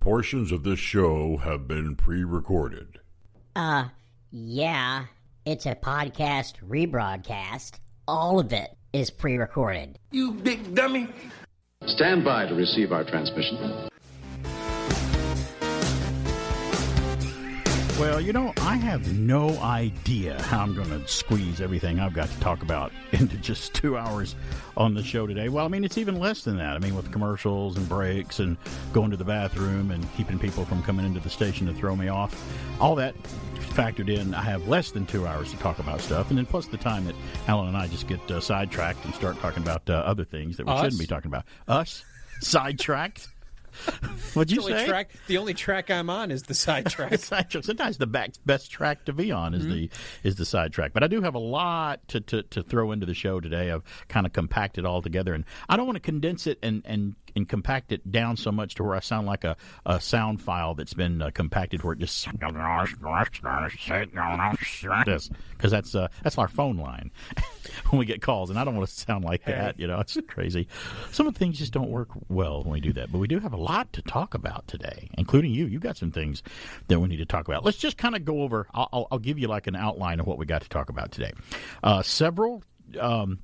portions of this show have been pre-recorded. Yeah. It's a podcast rebroadcast. All of it is pre-recorded. You big dummy. Stand by to receive our transmission. Well, I have no idea how I'm going to squeeze everything I've got to talk about into just 2 hours on the show today. Well, it's even less than that. With commercials and breaks and going to the bathroom and keeping people from coming into the station to throw me off. All that factored in, I have less than 2 hours to talk about stuff. And then plus the time that Alan and I just get sidetracked and start talking about other things that we shouldn't be talking about. Us? Sidetracked? What'd you say? The only track I'm on is the sidetrack. Sometimes the best track to be on is the sidetrack. But I do have a lot to throw into the show today. I've kind of compacted all together, and I don't want to condense it and compact it down so much to where I sound like a sound file that's been compacted where it just because that's our phone line when we get calls, and I don't want to sound like that. It's crazy. Some of the things just don't work well when we do that, but we do have a lot to talk about today, including you. You've got some things that we need to talk about. Let's just kind of go over. I'll give you like an outline of what we got to talk about today. Several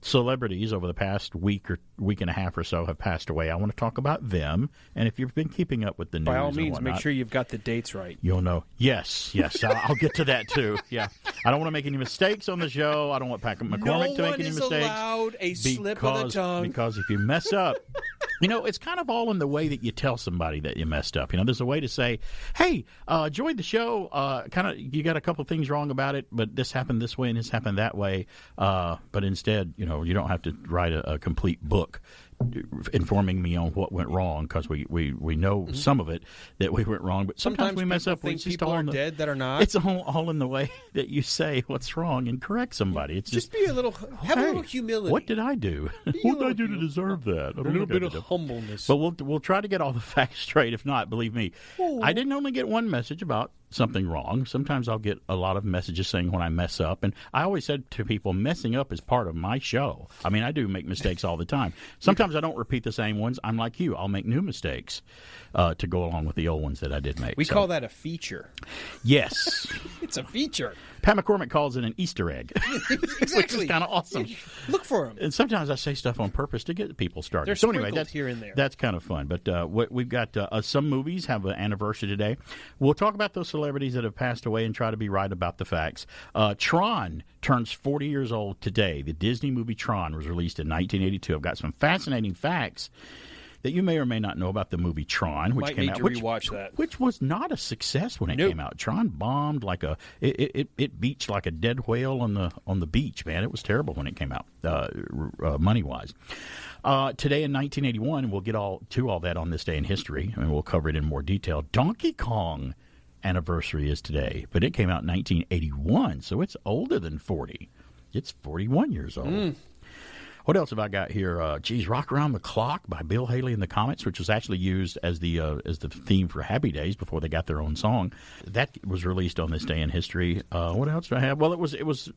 celebrities over the past week and a half or so have passed away. I want to talk about them, and if you've been keeping up with the news, by all means, whatnot, make sure you've got the dates right. You'll know. Yes, I'll get to that too. Yeah, I don't want to make any mistakes on the show. I don't want Pat McCormick to make any mistakes. No one is allowed a slip of the tongue. Because if you mess up, it's kind of all in the way that you tell somebody that you messed up. There's a way to say, "Hey, enjoyed the show. You got a couple things wrong about it, but this happened this way and this happened that way." But instead, you don't have to write a complete book informing me on what went wrong, because we know some of it that we went wrong, but sometimes we mess up. Think people are dead that are not. It's all in the way that you say what's wrong and correct somebody. It's just be a little humility. What did I do? What did I do to deserve that? A little bit of humbleness. But we'll try to get all the facts straight. If not, believe me, I didn't only get one message about something wrong. Sometimes I'll get a lot of messages saying when I mess up, and I always said to people, messing up is part of my show. I do make mistakes all the time. Sometimes I don't repeat the same ones. I'm like you. I'll make new mistakes to go along with the old ones that I did make. We call that a feature. Yes. It's a feature. Pat McCormick calls it an Easter egg. Exactly. Which is kind of awesome. Look for them. And sometimes I say stuff on purpose to get people started. They're sprinkled here and there. That's kind of fun. But we've got some movies have an anniversary today. We'll talk about those celebrities that have passed away and try to be right about the facts. Tron turns 40 years old today. The Disney movie Tron was released in 1982. I've got some fascinating facts that you may or may not know about the movie Tron, which came out, which was not a success when it came out. Tron bombed like it beached like a dead whale on the beach. Man, it was terrible when it came out, money wise. Today in 1981, we'll get to all that on this day in history, and we'll cover it in more detail. Donkey Kong anniversary is today, but it came out in 1981, so it's older than 40. It's 41 years old. What else have I got here? Rock Around the Clock by Bill Haley and the Comets, which was actually used as the theme for Happy Days before they got their own song. That was released on this day in history. What else do I have? Well, it was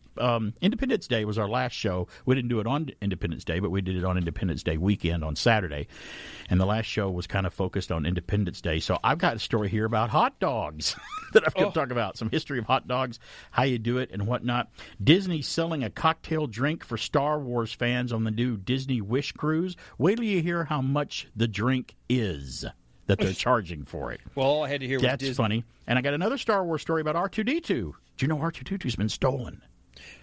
Independence Day was our last show. We didn't do it on Independence Day, but we did it on Independence Day weekend on Saturday. And the last show was kind of focused on Independence Day. So I've got a story here about hot dogs that I've got to talk about. Some history of hot dogs, how you do it, and whatnot. Disney's selling a cocktail drink for Star Wars fans on the new Disney Wish Cruise. Wait till you hear how much the drink is that they're charging for it. Well, all I had to hear was That's Disney. funny. And I got another Star Wars story about R2-D2. Do you know R2-D2's been stolen?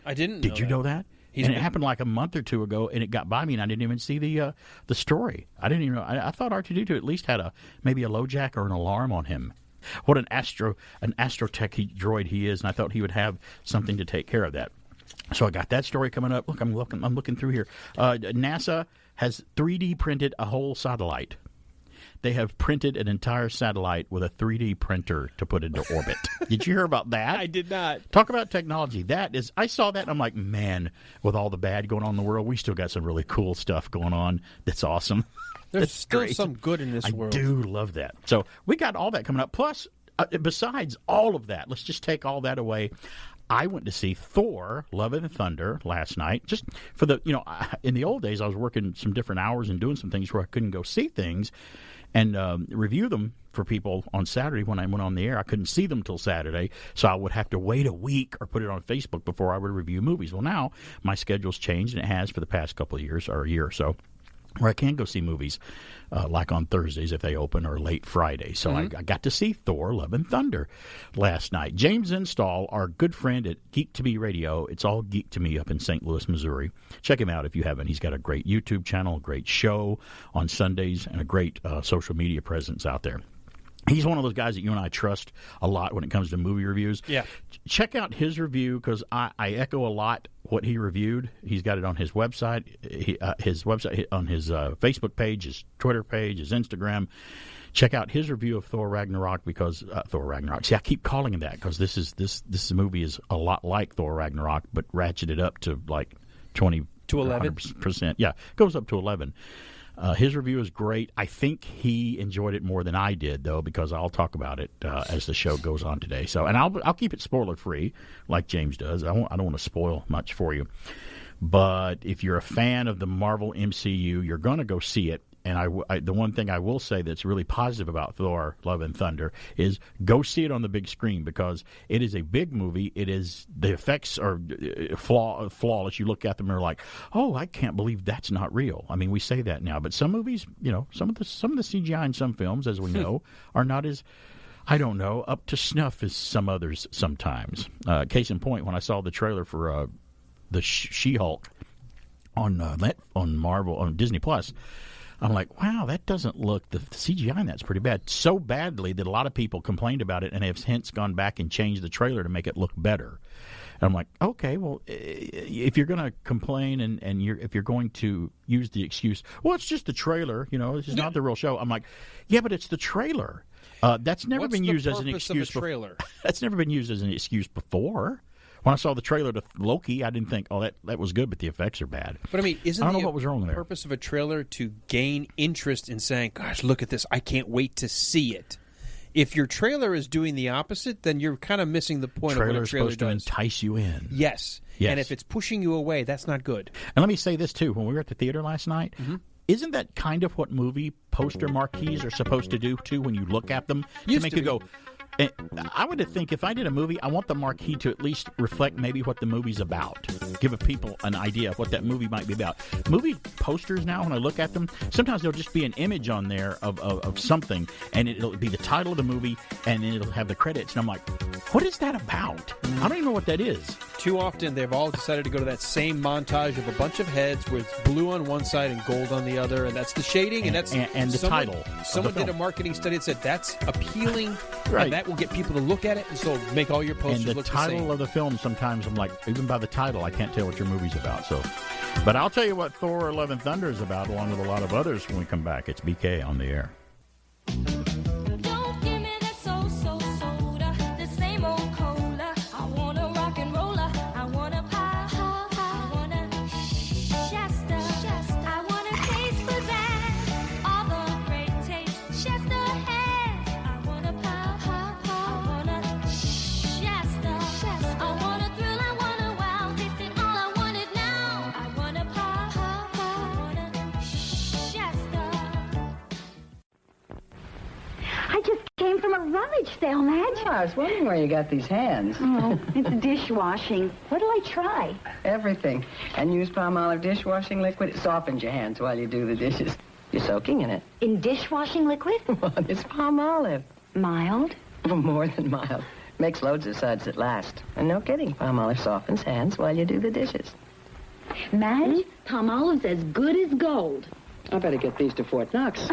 I didn't Did you know that? It happened like a month or two ago, and it got by me, and I didn't even see the story. I didn't even know. I thought R2-D2 at least had maybe a LoJack or an alarm on him. What an astrotech droid he is, and I thought he would have something to take care of that. So I got that story coming up. Look, I'm looking through here. NASA has 3D printed a whole satellite. They have printed an entire satellite with a 3D printer to put into orbit. Did you hear about that? I did not. Talk about technology. I saw that and I'm like, man, with all the bad going on in the world, we still got some really cool stuff going on. That's awesome. There's still some good in this world. I do love that. So we got all that coming up. Plus, besides all of that, let's just take all that away. I went to see Thor, Love and Thunder last night. Just for in the old days, I was working some different hours and doing some things where I couldn't go see things. and review them for people on Saturday when I went on the air. I couldn't see them till Saturday, so I would have to wait a week or put it on Facebook before I would review movies. Well, now my schedule's changed, and it has for the past couple of years, or a year or so, where I can go see movies like on Thursdays if they open, or late Friday. So I got to see Thor: Love and Thunder last night. James Install, our good friend at Geek to Me Radio, it's all Geek to Me up in St. Louis, Missouri. Check him out if you haven't. He's got a great YouTube channel, a great show on Sundays, and a great social media presence out there. He's one of those guys that you and I trust a lot when it comes to movie reviews. Yeah. Check out his review, because I echo a lot what he reviewed. He's got it on his website, on his Facebook page, his Twitter page, his Instagram. Check out his review of Thor Ragnarok, because Thor Ragnarok. See, I keep calling him that because this movie is a lot like Thor Ragnarok, but ratcheted up to like 20 to 11 %. Yeah, goes up to 11. His review is great. I think he enjoyed it more than I did, though, because I'll talk about it as the show goes on today. So, and I'll keep it spoiler free, like James does. I don't want to spoil much for you. But if you're a fan of the Marvel MCU, you're going to go see it. And the one thing I will say that's really positive about Thor: Love and Thunder is go see it on the big screen, because it is a big movie. It is, the effects are flawless. You look at them and are like, oh, I can't believe that's not real. I mean, we say that now, but some movies, some of the CGI in some films, as we know, are not as, I don't know, up to snuff as some others sometimes. Case in point, when I saw the trailer for the She-Hulk on Marvel, on Disney Plus, I'm like, wow, that doesn't look, the CGI in that's pretty bad. So badly that a lot of people complained about it and have hence gone back and changed the trailer to make it look better. And I'm like, okay, well, if you're going to complain and if you're going to use the excuse, well, it's just the trailer, this is not the real show. I'm like, yeah, but it's the trailer. That's never been used as an excuse. Trailer? That's never been used as an excuse before. When I saw the trailer to Loki, I didn't think, oh, that was good, but the effects are bad. But, I mean, I don't know what was wrong there. The purpose of a trailer to gain interest in saying, gosh, look at this, I can't wait to see it. If your trailer is doing the opposite, then you're kind of missing the point of what a trailer does. Trailer is supposed to entice you in. Yes. And if it's pushing you away, that's not good. And let me say this, too. When we were at the theater last night, isn't that kind of what movie poster marquees are supposed to do, too, when you look at them? To make you go... And I would think if I did a movie, I want the marquee to at least reflect maybe what the movie's about. Give people an idea of what that movie might be about. Movie posters now, when I look at them, sometimes there'll just be an image on there of something, and it'll be the title of the movie, and then it'll have the credits. And I'm like, what is that about? I don't even know what that is. Too often, they've all decided to go to that same montage of a bunch of heads with blue on one side and gold on the other, and that's the shading, and that's the title. Someone did a marketing study that said that's appealing, right. And that will get people to look at it, and so make all your posters look the same. And the title of the film, sometimes I'm like, even by the title, I can't tell what your movie's about. So, but I'll tell you what Thor: Love and Thunder is about, along with a lot of others when we come back. It's BK on the air. Sale, Madge. Oh, I was wondering where you got these hands. Oh, it's dishwashing. What'll I try? Everything. And use Palmolive dishwashing liquid. It softens your hands while you do the dishes. You're soaking in it. In dishwashing liquid? What? It's Palmolive. Mild? Oh, more than mild. Makes loads of suds that last. And no kidding, Palmolive softens hands while you do the dishes. Madge, Palmolive's as good as gold. I better get these to Fort Knox.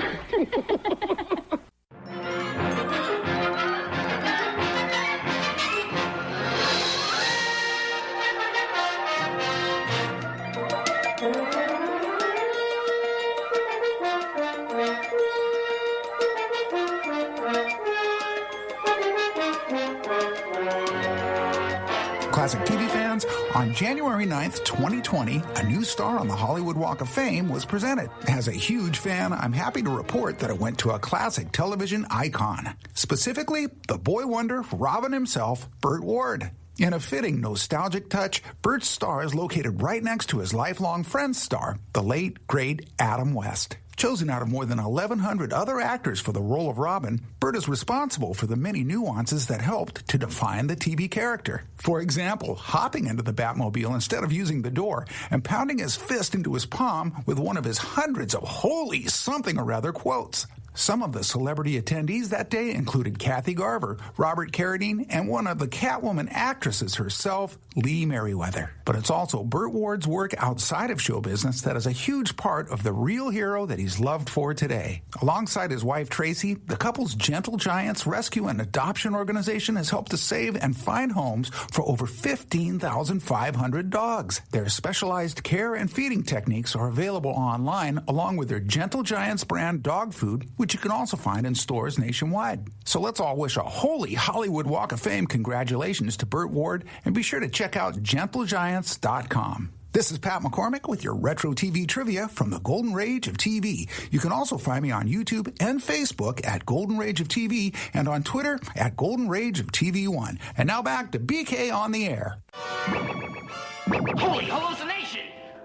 Classic TV fans, on January 9th, 2020, a new star on the Hollywood Walk of Fame was presented. As a huge fan, I'm happy to report that it went to a classic television icon. Specifically, the boy wonder, Robin himself, Burt Ward. In a fitting, nostalgic touch, Burt's star is located right next to his lifelong Friends star, the late, great Adam West. Chosen out of more than 1,100 other actors for the role of Robin, Burt is responsible for the many nuances that helped to define the TV character. For example, hopping into the Batmobile instead of using the door and pounding his fist into his palm with one of his hundreds of holy something or other quotes. Some of the celebrity attendees that day included Kathy Garver, Robert Carradine, and one of the Catwoman actresses herself, Lee Merriweather. But it's also Burt Ward's work outside of show business that is a huge part of the real hero that he's loved for today. Alongside his wife Tracy, the couple's Gentle Giants rescue and adoption organization has helped to save and find homes for over 15,500 dogs. Their specialized care and feeding techniques are available online along with their Gentle Giants brand dog food, which you can also find in stores nationwide. So let's all wish a holy Hollywood Walk of Fame congratulations to Burt Ward, and be sure to check out GentleGiants.com. This is Pat McCormick with your Retro TV trivia from the Golden Rage of TV. You can also find me on YouTube and Facebook at Golden Rage of TV and on Twitter at Golden Rage of TV1. And now back to BK on the air. Holy hallucination!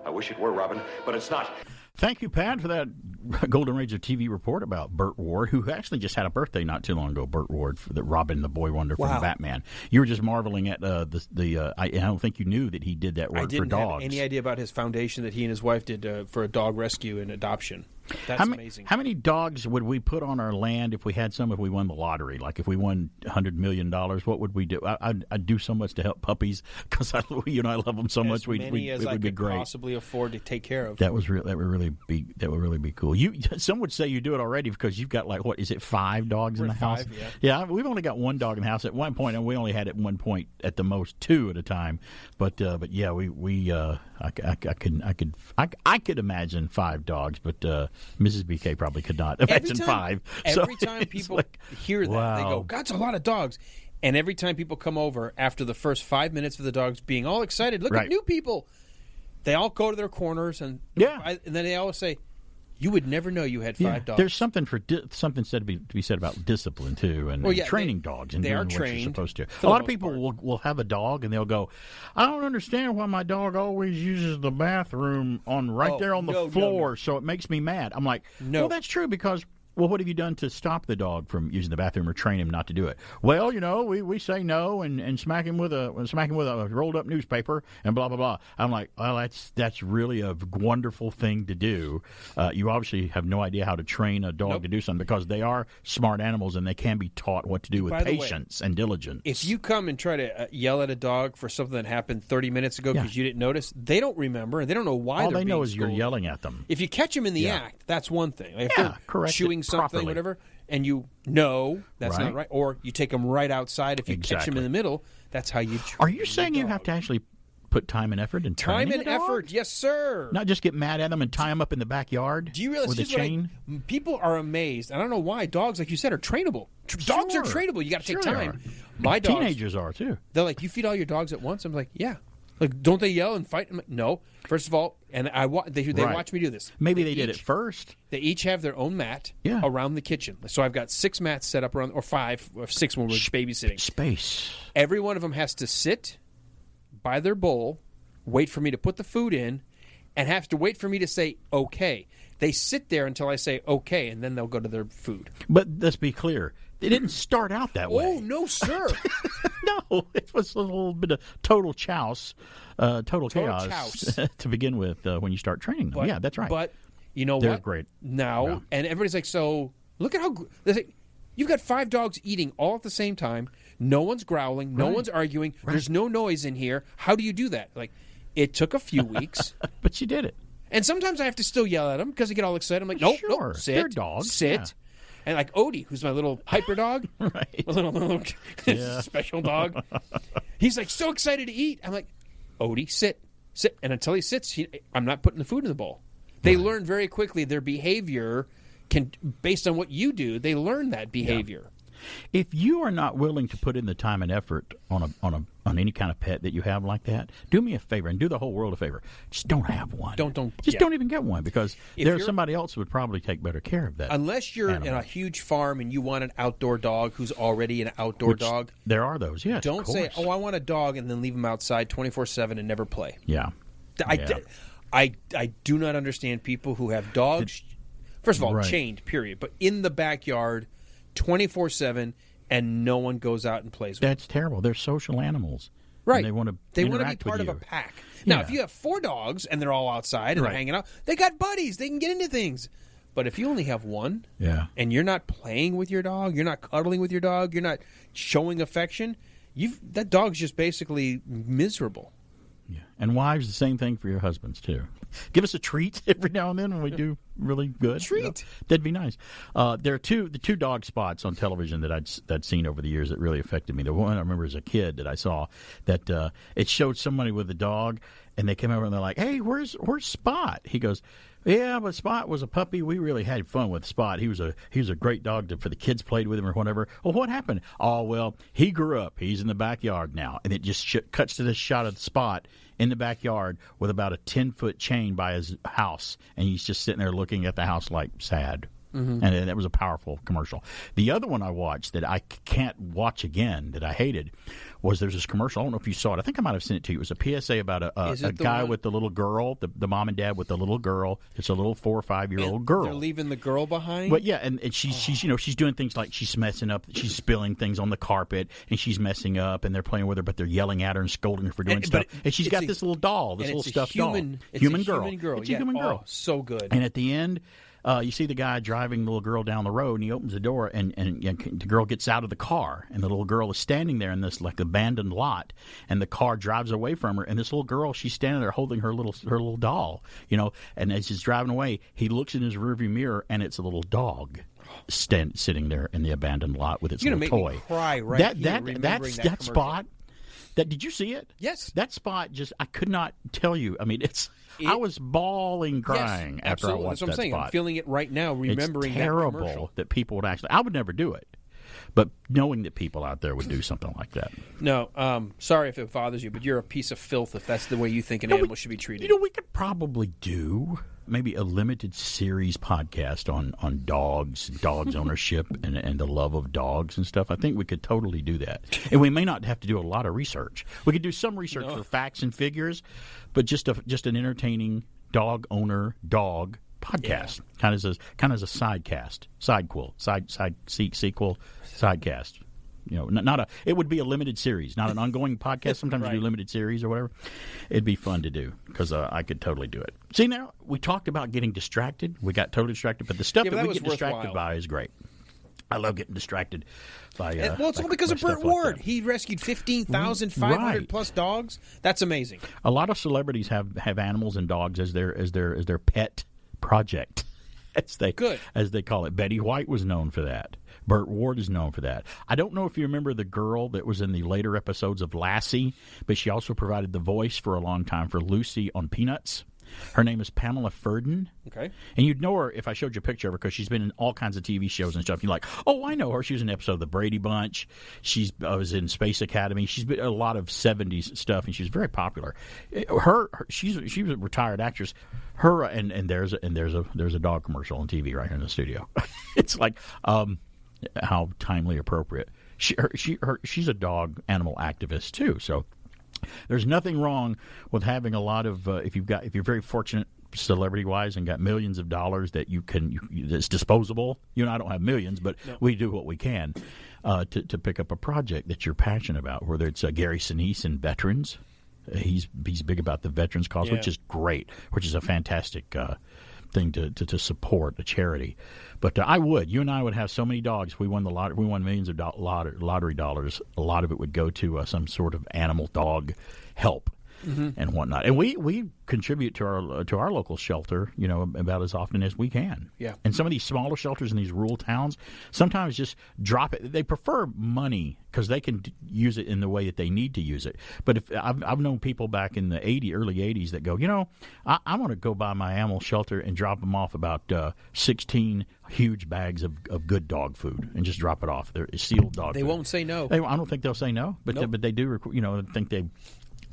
I wish it were, Robin, but it's not. Thank you, Pat, for that Golden Rage of TV report about Burt Ward, who actually just had a birthday not too long ago. Burt Ward, for the Robin the Boy Wonder from Batman. You were just marveling at I don't think you knew that he did that work for dogs. I didn't have any idea about his foundation that he and his wife did for a dog rescue and adoption. That's amazing. How many dogs would we put on our land if we had some, if we won the lottery? Like if we won $100 million, what would we do? I'd do so much to help puppies because I love them so much. As many as I could possibly afford to take care of. That would really be cool. Some would say you do it already because you've got 5 dogs in the house? 5, yeah. Yeah, we've only got 1 dog in the house at one point, and we only had at one point at the most 2 at a time. But yeah, I could imagine 5 dogs, but Mrs. BK probably could not imagine 5. Every time people hear that, they go, "That's a lot of dogs." And every time people come over after the first 5 minutes of the dogs being all excited, look at new people, they all go to their corners and and then they always say, "You would never know you had 5 dogs." There's something to be said about discipline too, and training dogs and doing what you're supposed to. A lot of people will have a dog and they'll go, "I don't understand why my dog always uses the bathroom there on the floor, so it makes me mad." I'm like, "Well, that's true because." Well, what have you done to stop the dog from using the bathroom or train him not to do it? Well, we say no and smack him with a rolled up newspaper and blah blah blah. I'm like, well, that's really a wonderful thing to do. You obviously have no idea how to train a dog to do something because they are smart animals and they can be taught what to do with patience and diligence. If you come and try to yell at a dog for something that happened 30 minutes ago because you didn't notice, they don't remember and they don't know why. All they're they know is scolded. You're yelling at them. If you catch them in the act, that's one thing. Like if they're correct. Chewing something, properly. whatever, and you know that's not right, or you take them right outside. If you catch them in the middle, that's how you train. Are you saying you have to actually put time and effort in training a dog? effort? Yes, sir. Not just get mad at them and tie them up in the backyard. Do you realize with a chain? People are amazed. I don't know why dogs, like you said, are trainable. Dogs are trainable. You got to take time. My dogs, teenagers are too. They're like, "You feed all your dogs at once?" I'm like, "Yeah." Like, don't they yell and fight? I'm like, no. First of all, and they watch me do this. Maybe they did it first. They each have their own mat around the kitchen. So I've got 6 mats set up around, or 5 or 6 when we're babysitting. Space. Every one of them has to sit by their bowl, wait for me to put the food in, and have to wait for me to say okay. They sit there until I say okay, and then they'll go to their food. But let's be clear. They didn't start out that way. Oh, no, sir. No, it was a little bit of total chaos, total chaos to begin with when you start training them. Yeah, that's right. But you know They're what? Great. Now, and everybody's like, so look at how they say, you've got 5 dogs eating all at the same time. No one's growling. No one's arguing. There's no noise in here. How do you do that? Like, it took a few weeks. But you did it. And sometimes I have to still yell at them because they get all excited. I'm like, nope, sit. They're dogs. Sit. Yeah. And like Odie, who's my little hyper dog, right. my little special dog, he's like so excited to eat. I'm like, Odie, sit. And until he sits, I'm not putting the food in the bowl. They learn very quickly their behavior can, based on what you do, they learn that behavior. Yeah. If you are not willing to put in the time and effort on any kind of pet that you have like that, do me a favor and do the whole world a favor. Just don't have one. Don't even get one because there's somebody else who would probably take better care of that. Unless you're in a huge farm and you want an outdoor dog who's already an outdoor dog. There are those, yes. Don't say, "Oh, I want a dog," and then leave him outside 24/7 and never play. Yeah. I do not understand people who have dogs. First of all, Right. chained, period. But in the backyard, 24/7, and no one goes out and plays with them. That's terrible. They're social animals. Right. And they want to be interact part with of you. a pack. Now, Yeah. if you have 4 dogs and they're all outside and Right. they're hanging out, they got buddies. They can get into things. But if you only have one, Yeah. and you're not playing with your dog, you're not cuddling with your dog, you're not showing affection, that dog's just basically miserable. Yeah. And wives, the same thing for your husbands, too. Give us a treat every now and then when we do really good. Treat. That'd be nice. There are the two dog spots on television that I'd seen over the years that really affected me. The one I remember as a kid that I saw that it showed somebody with a dog, and they came over and they're like, "Hey, where's Spot?" He goes, "Yeah, but Spot was a puppy. We really had fun with Spot. He was a great dog for the kids played with him or whatever." "Well, what happened?" "Oh, well, he grew up. He's in the backyard now." And it just cuts to this shot of the Spot in the backyard with about a 10-foot chain by his house, and he's just sitting there looking at the house like sad. And that was a powerful commercial. The other one I watched that I can't watch again that I hated was there's this commercial. I don't know if you saw it. I think I might have sent it to you. It was a PSA about a guy with the little girl, the mom and dad with the little girl. It's a little 4 or 5-year-old girl. They're leaving the girl behind? But yeah, and she's she's doing things like she's messing up, she's spilling things on the carpet, and she's messing up, and they're playing with her, but they're yelling at her and scolding her for doing stuff. And she's got this little doll, this little stuffed doll. It's a Human girl. It's a human girl. Oh, so good. And at the end, you see the guy driving the little girl down the road, and he opens the door, and the girl gets out of the car, and the little girl is standing there in this like abandoned lot, and the car drives away from her, and this little girl, she's standing there holding her little doll, and as she's driving away, he looks in his rearview mirror, and it's a little dog sitting there in the abandoned lot with its little toy. You're gonna make me cry right here, remembering that commercial. Spot. Did you see it? Yes. That Spot I could not tell you. I mean, I was bawling, crying after I watched That's what I'm that saying. Spot. I'm feeling it right now, remembering it's that terrible commercial. that people would actually. I would never do it, but knowing that people out there would do something like that. No, sorry if it bothers you, but you're a piece of filth if that's the way you think an animal should be treated. We could probably do maybe a limited series podcast on dogs ownership and the love of dogs and stuff. I think we could totally do that. And we may not have to do a lot of research. We could do some research for facts and figures, but just an entertaining dog owner dog podcast, kind of as a sidecast, sequel, sidecast. It would be a limited series, not an ongoing podcast. Sometimes we do limited series or whatever. It'd be fun to do because I could totally do it. See, now we talked about getting distracted. We got totally distracted, but the stuff that we get distracted by is great. I love getting distracted by. It's all because of Burt Ward. He rescued 15,500 plus dogs. That's amazing. A lot of celebrities have animals and dogs as their pet project, as they call it. Betty White was known for that. Burt Ward is known for that. I don't know if you remember the girl that was in the later episodes of Lassie, but she also provided the voice for a long time for Lucy on Peanuts. Her name is Pamela Ferdin. Okay. And you'd know her if I showed you a picture of her because she's been in all kinds of TV shows and stuff. You're like, oh, I know her. She was in an episode of The Brady Bunch. She was in Space Academy. She's been in a lot of 70s stuff, and she's very popular. She was a retired actress. Her and there's a dog commercial on TV right here in the studio. It's like how timely appropriate. She's a dog animal activist too. So there's nothing wrong with having a lot of if you're very fortunate celebrity wise and got millions of dollars that that's disposable. You and I don't have millions, but we do what we can to pick up a project that you're passionate about. Whether it's Gary Sinise and veterans, he's big about the veterans cause, which is great, which is a fantastic thing to support a charity. But you and I would have so many dogs. If we won the lottery. We won millions of lottery dollars. A lot of it would go to some sort of animal dog help and whatnot. And we contribute to our local shelter, about as often as we can. Yeah. And some of these smaller shelters in these rural towns sometimes just drop it. They prefer money because they can use it in the way that they need to use it. But if I've known people back in the early 80s that go, I want to go by my animal shelter and drop them off about 16 huge bags of good dog food and just drop it off. They're sealed dog food. They won't say no. I don't think they'll say no, but Nope. but they do. Think they.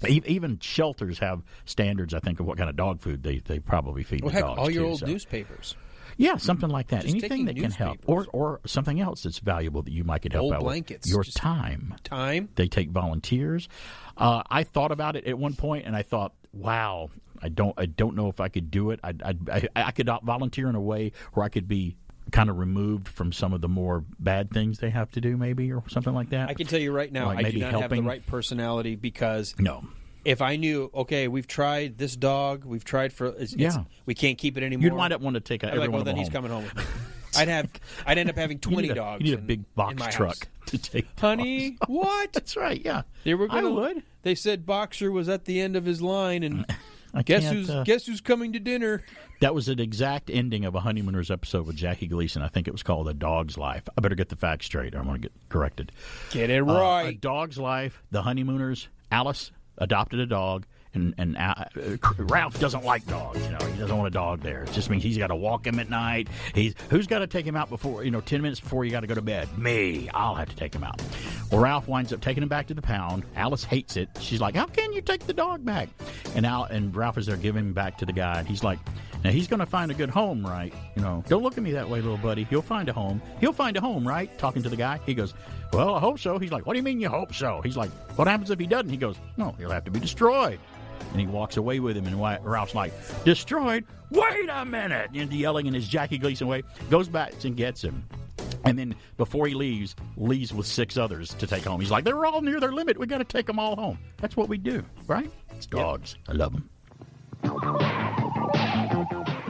Even shelters have standards, I think, of what kind of dog food they probably feed the dogs. All your old newspapers. Yeah, something like that. Just Anything that can help. Or something else that's valuable that you might could help Old out blankets. with. Your Just time. Time. They take volunteers. I thought about it at one point, and I thought, wow, I don't know if I could do it. I could volunteer in a way where I could be kind of removed from some of the more bad things they have to do, maybe, or something like that. I can tell you right now, like I do not have the helping. right personality because No. if I knew, okay, we've tried this dog, we've tried for, we can't keep it anymore. You'd wind up wanting to take I'm every like, one well, of then them he's home. coming home with me. I'd end up having 20 dogs. You need a big box in my truck house. to take. Honey, what? That's right. Yeah, They were gonna, I would. They said Boxer was at the end of his line, and I guess can't, guess who's coming to dinner? That was an exact ending of a Honeymooners episode with Jackie Gleason. I think it was called A Dog's Life. I better get the facts straight. I'm going to get corrected. Get it A right. Dog's Life. The Honeymooners. Alice adopted a dog. And Ralph doesn't like dogs. He doesn't want a dog there. It just means he's got to walk him at night. Who's got to take him out before 10 minutes before you got to go to bed? Me. I'll have to take him out. Well, Ralph winds up taking him back to the pound. Alice hates it. She's like, "How can you take the dog back?" And Ralph is there giving him back to the guy. And he's like, "Now he's going to find a good home, right? Don't look at me that way, little buddy. He'll find a home. He'll find a home, right?" Talking to the guy. He goes, "Well, I hope so." He's like, "What do you mean you hope so?" He's like, "What happens if he doesn't?" He goes, "No, he'll have to be destroyed." And he walks away with him, and Ralph's like, "Destroyed? Wait a minute!" Yelling in his Jackie Gleason way, goes back and gets him. And then before he leaves with 6 others to take home. He's like, "They're all near their limit. We got to take them all home." That's what we do, right? It's dogs. Yep. I love them.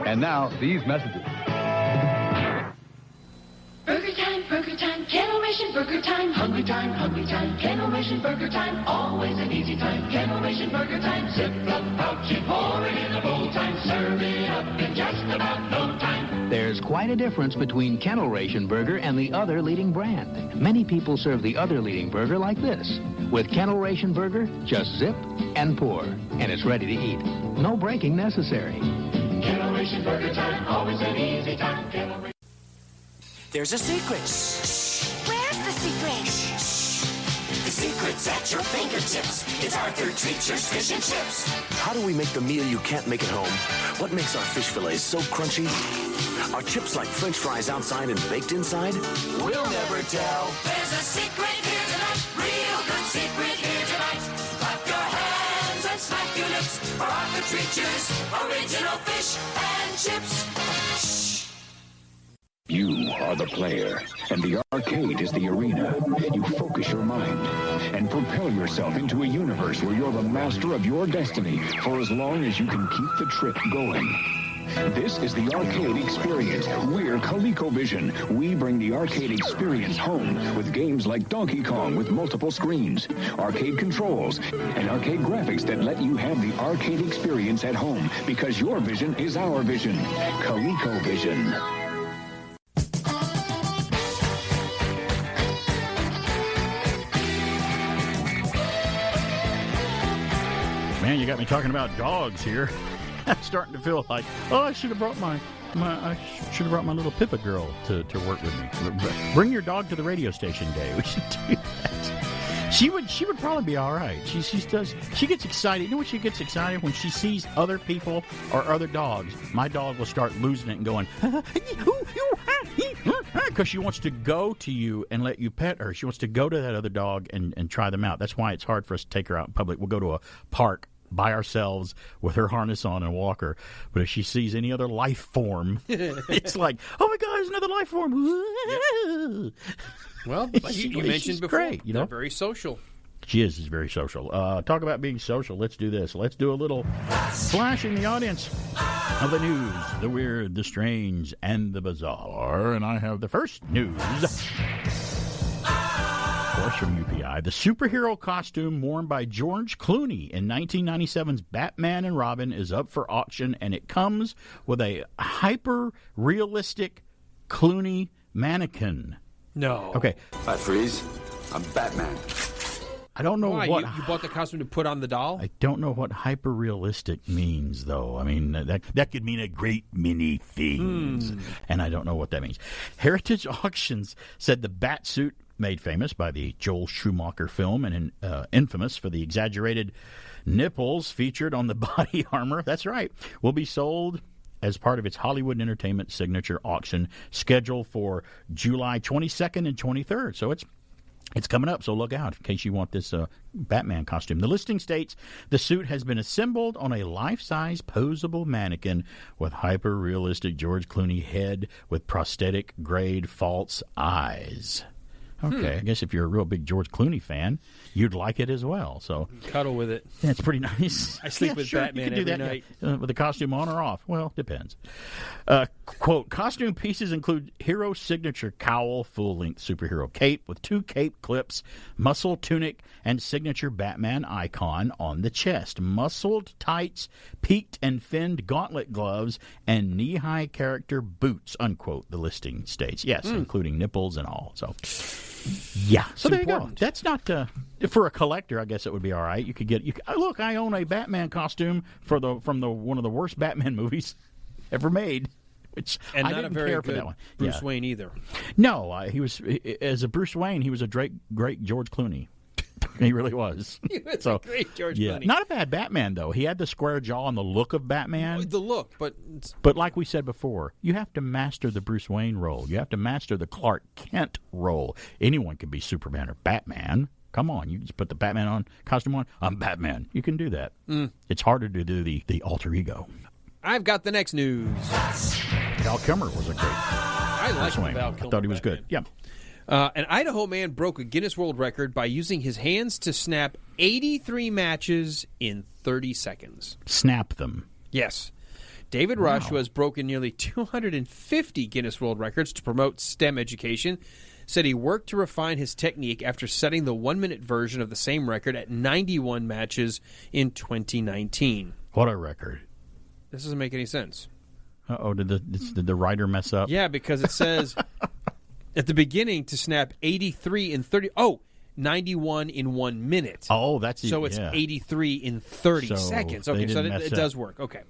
And now, these messages. Burger time, Kennel Ration Burger time, hungry time, Kennel Ration Burger time, always an easy time, Kennel Ration Burger time, Ziploc pouch and pour it in a bowl time, serve it up in just about no time. There's quite a difference between Kennel Ration Burger and the other leading brand. Many people serve the other leading burger like this. With Kennel Ration Burger, just zip and pour, and it's ready to eat. No breaking necessary. Kennel Ration Burger time, always an easy time, Kennel Ration. There's a secret. Where's the secret? The secret's at your fingertips. It's Arthur Treacher's Fish and Chips. How do we make the meal you can't make at home? What makes our fish fillets so crunchy? Are chips like French fries outside and baked inside? We'll never tell. There's a secret here tonight, real good secret here tonight. Clap your hands and smack your lips for Arthur Treacher's original fish and chips. You are the player, and the arcade is the arena. You focus your mind and propel yourself into a universe where you're the master of your destiny for as long as you can keep the trip going. This is the arcade experience. We're ColecoVision. We bring the arcade experience home with games like Donkey Kong with multiple screens, arcade controls, and arcade graphics that let you have the arcade experience at home because your vision is our vision. ColecoVision. Man, you got me talking about dogs here. I'm starting to feel like, I should have brought my little Pippa girl to work with me. Bring your dog to the radio station day. We should do that. She would probably be all right. She gets excited. You know when she gets excited? When she sees other people or other dogs. My dog will start losing it and going, because she wants to go to you and let you pet her. She wants to go to that other dog and try them out. That's why it's hard for us to take her out in public. We'll go to a park by ourselves with her harness on and walk her. But if she sees any other life form, it's like, oh my God, there's another life form. Yep. Well, like you mentioned before, great, they're very social. She is very social. Talk about being social. Let's do this. Let's do a little flash in the audience of the news, the weird, the strange, and the bizarre. And I have the first news. Of course, from UPI. The superhero costume worn by George Clooney in 1997's Batman and Robin is up for auction, and it comes with a hyper-realistic Clooney mannequin. No. Okay. Hi, Freeze. I'm Batman. I don't know Why? what... You bought the costume to put on the doll? I don't know what hyper-realistic means, though. I mean, that could mean a great many things, and I don't know what that means. Heritage Auctions said the bat suit, made famous by the Joel Schumacher film and infamous for the exaggerated nipples featured on the body armor, that's right, will be sold as part of its Hollywood Entertainment signature auction scheduled for July 22nd and 23rd. So it's It's coming up, so look out in case you want this Batman costume. The listing states the suit has been assembled on a life-size posable mannequin with hyper-realistic George Clooney head with prosthetic-grade false eyes. Okay, I guess if you're a real big George Clooney fan, you'd like it as well. So cuddle with it. Yeah, it's pretty nice. I sleep with Batman every night. With the costume on or off? Well, depends. Quote, costume pieces include hero signature cowl, full-length superhero cape with 2 cape clips, muscle tunic, and signature Batman icon on the chest, muscled tights, peaked and finned gauntlet gloves, and knee-high character boots, unquote, the listing states. Yes, including nipples and all. So... yeah, so there you go. That's not for a collector. I guess it would be all right. You could get. Look, I own a Batman costume from one of the worst Batman movies ever made. Which and I not didn't a very care good for that one. Bruce Wayne either. No, he was as a Bruce Wayne. He was a great George Clooney. He really was. He was a great George Clooney. Not a bad Batman though. He had the square jaw and the look of Batman. The look, but like we said before, you have to master the Bruce Wayne role. You have to master the Clark Kent role. Anyone can be Superman or Batman. Come on, you just put the Batman on costume on. I'm Batman. You can do that. It's harder to do the alter ego. I've got the next news. Val Kilmer was a great. I like Val Kilmer. I thought he was good. Yeah. An Idaho man broke a Guinness World Record by using his hands to snap 83 matches in 30 seconds. Snap them. Yes. David Rush, who has broken nearly 250 Guinness World Records to promote STEM education, said he worked to refine his technique after setting the 1-minute version of the same record at 91 matches in 2019. What a record. This doesn't make any sense. Uh-oh, did the writer mess up? Yeah, because it says... at the beginning, to snap 83 in 30... Oh, 91 in 1 minute. Oh, that's... So it's 83 in 30 seconds. Okay, so it does work. Okay.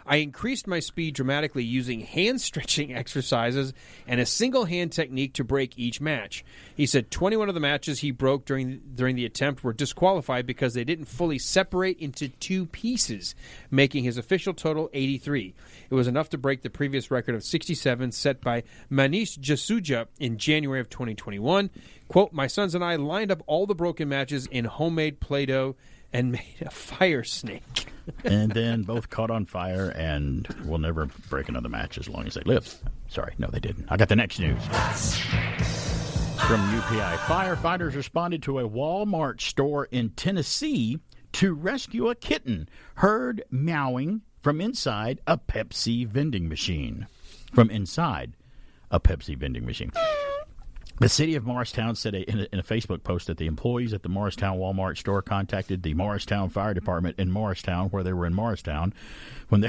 I increased my speed dramatically using hand-stretching exercises and a single-hand technique to break each match. He said 21 of the matches he broke during the attempt were disqualified because they didn't fully separate into 2 pieces, making his official total 83. It was enough to break the previous record of 67 set by Manish Jasuja in January of 2021. Quote, my sons and I lined up all the broken matches in homemade Play-Doh and made a fire snake. And then both caught on fire and will never break another match as long as they live. Sorry, no, they didn't. I got the next news. From UPI, firefighters responded to a Walmart store in Tennessee to rescue a kitten heard meowing from inside a Pepsi vending machine. From inside a Pepsi vending machine. The city of Morristown said in a Facebook post that the employees at the Morristown Walmart store contacted the Morristown Fire Department in Morristown, where they were in Morristown. When they,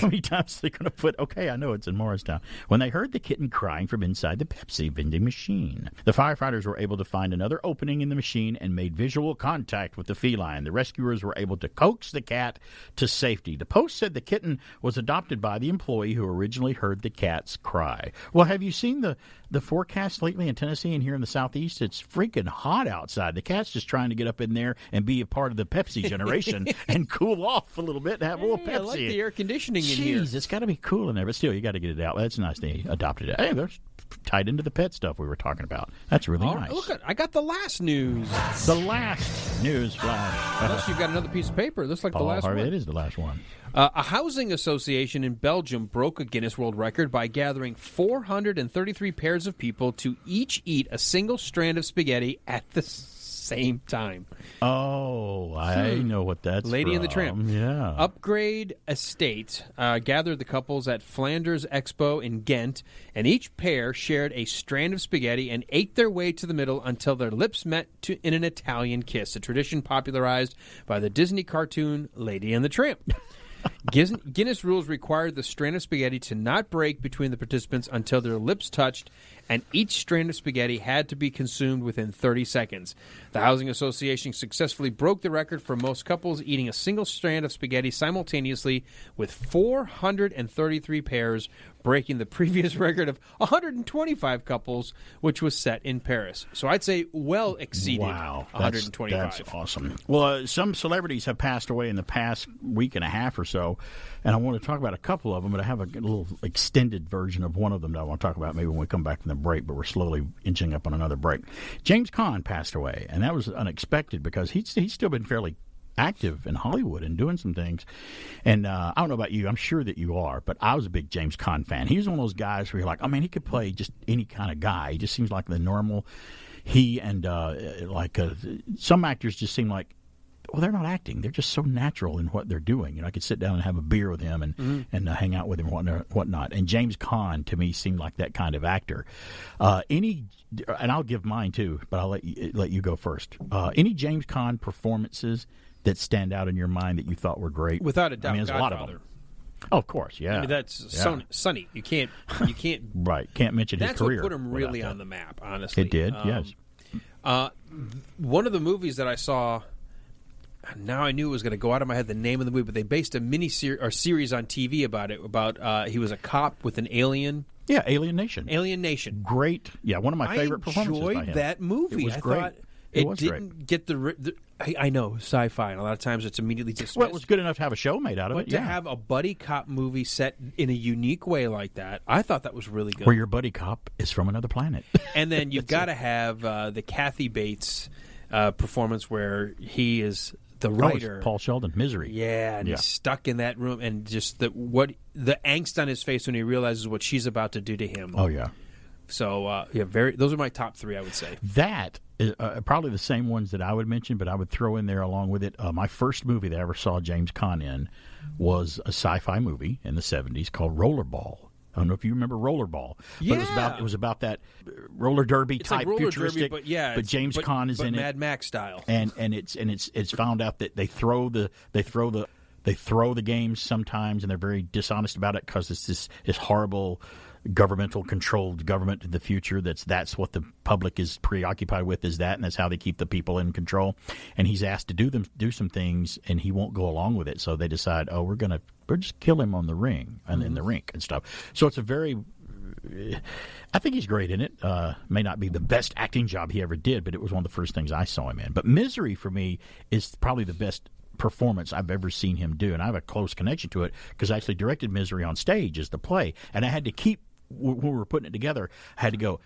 how many times are they going to put, okay, I know it's in Morristown, when they heard the kitten crying from inside the Pepsi vending machine. The firefighters were able to find another opening in the machine and made visual contact with the feline. The rescuers were able to coax the cat to safety. The post said the kitten was adopted by the employee who originally heard the cat's cry. Well, have you seen the forecast lately in Tennessee and here in the Southeast? It's freaking hot outside. The cat's just trying to get up in there and be a part of the Pepsi generation and cool off a little bit and have a little Pepsi. I like the air conditioning in here. Jeez, it's got to be cool in there, but still, you got to get it out. That's nice they adopted it. Hey, they're tied into the pet stuff we were talking about. That's really nice. Look, I got the last news. The last news flash. Unless you've got another piece of paper. It looks like the last one. It is the last one. A housing association in Belgium broke a Guinness World Record by gathering 433 pairs of people to each eat a single strand of spaghetti at the same time. Oh, I know what that's Lady and the Tramp. Yeah. Upgrade Estate gathered the couples at Flanders Expo in Ghent, and each pair shared a strand of spaghetti and ate their way to the middle until their lips met in an Italian kiss, a tradition popularized by the Disney cartoon Lady and the Tramp. Guinness rules required the strand of spaghetti to not break between the participants until their lips touched, and each strand of spaghetti had to be consumed within 30 seconds. The Housing Association successfully broke the record for most couples eating a single strand of spaghetti simultaneously, with 433 pairs breaking the previous record of 125 couples, which was set in Paris. So I'd say well exceeded 125. That's awesome. Well, some celebrities have passed away in the past week and a half or so, and I want to talk about a couple of them, but I have a little extended version of one of them that I want to talk about maybe when we come back from the break, but we're slowly inching up on another break. James Caan passed away, and that was unexpected because he's still been fairly active in Hollywood and doing some things. And I don't know about you. I'm sure that you are, but I was a big James Caan fan. He was one of those guys where you're like, oh, man, he could play just any kind of guy. He just seems like the normal. He and some actors just seem like, well, they're not acting. They're just so natural in what they're doing. You know, I could sit down and have a beer with him and hang out with him and whatnot. And James Caan, to me, seemed like that kind of actor. And I'll give mine, too, but I'll let you go first. Any James Caan performances that stand out in your mind that you thought were great? Without a doubt, I mean, there's a lot of them. Oh, of course, yeah. I mean, that's Sonny. You can't right. Can't mention his career. That's what put him really on the map, honestly. It did, yes. One of the movies that I saw, now I knew it was going to go out of my head, the name of the movie, but they based a series on TV about it. About he was a cop with an alien. Yeah, Alien Nation. Alien Nation. Great. Yeah, one of my favorite performances by him. I enjoyed that movie. It was great. Thought it didn't get the I know, sci-fi, and a lot of times it's immediately dismissed. Well, it was good enough to have a show made out of it. But to have a buddy cop movie set in a unique way like that, I thought that was really good. Where your buddy cop is from another planet. And then you've got to have the Kathy Bates performance where he is the writer. Paul Sheldon, Misery. Yeah, and he's stuck in that room, and just the angst on his face when he realizes what she's about to do to him. Oh, yeah. So, those are my top three, I would say. That is probably the same ones that I would mention, but I would throw in there along with it. My first movie that I ever saw James Caan in was a sci-fi movie in the 70s called Rollerball. I don't know if you remember Rollerball. Yeah. But it was about that roller derby it's type like roller futuristic. derby, but James Caan is in it. Mad Max style. And it's found out that they throw the games sometimes, and they're very dishonest about it because it's this horrible governmental controlled government in the future. That's what the public is preoccupied with, is that, and that's how they keep the people in control. And he's asked to do some things, and he won't go along with it. So they decide, we'll just kill him on the ring and in the rink and stuff. So it's I think he's great in it. May not be the best acting job he ever did, but it was one of the first things I saw him in. But Misery for me is probably the best performance I've ever seen him do, and I have a close connection to it because I actually directed Misery on stage as the play, and I had to keep, when we were putting it together, I had to go,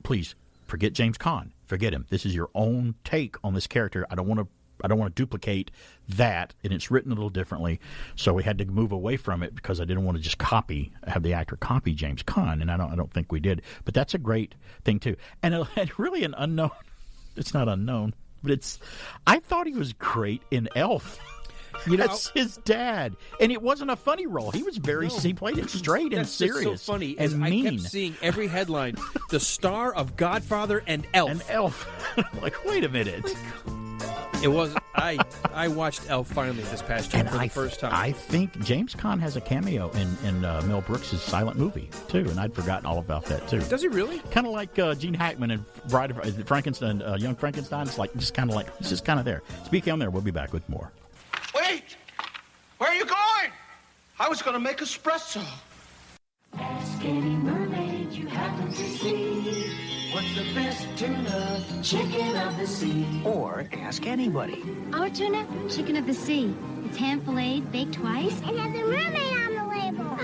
please forget James Caan, forget him. This is your own take on this character. I don't want to duplicate that, and it's written a little differently. So we had to move away from it because I didn't want to just have the actor copy James Caan, and I don't think we did. But that's a great thing too, and really an unknown. It's not unknown, but I thought he was great in Elf. That's his dad, and it wasn't a funny role. He was he played it straight and serious. That's so funny. And mean. I kept seeing every headline: the star of Godfather and Elf. And Elf. I'm like, wait a minute. It was. I watched Elf finally this past year for the first time. I think James Caan has a cameo in Mel Brooks' silent movie too, and I'd forgotten all about that too. Does he really? Kind of like Gene Hackman in Bride of Frankenstein, Young Frankenstein. It's just kind of there. Speaking on there, we'll be back with more. Wait! Where are you going? I was going to make espresso. Ask any mermaid you happen to see. What's the best tuna chicken of the sea? Or ask anybody. Our tuna, chicken of the sea. It's hand-filleted, baked twice, and has a mermaid on the label.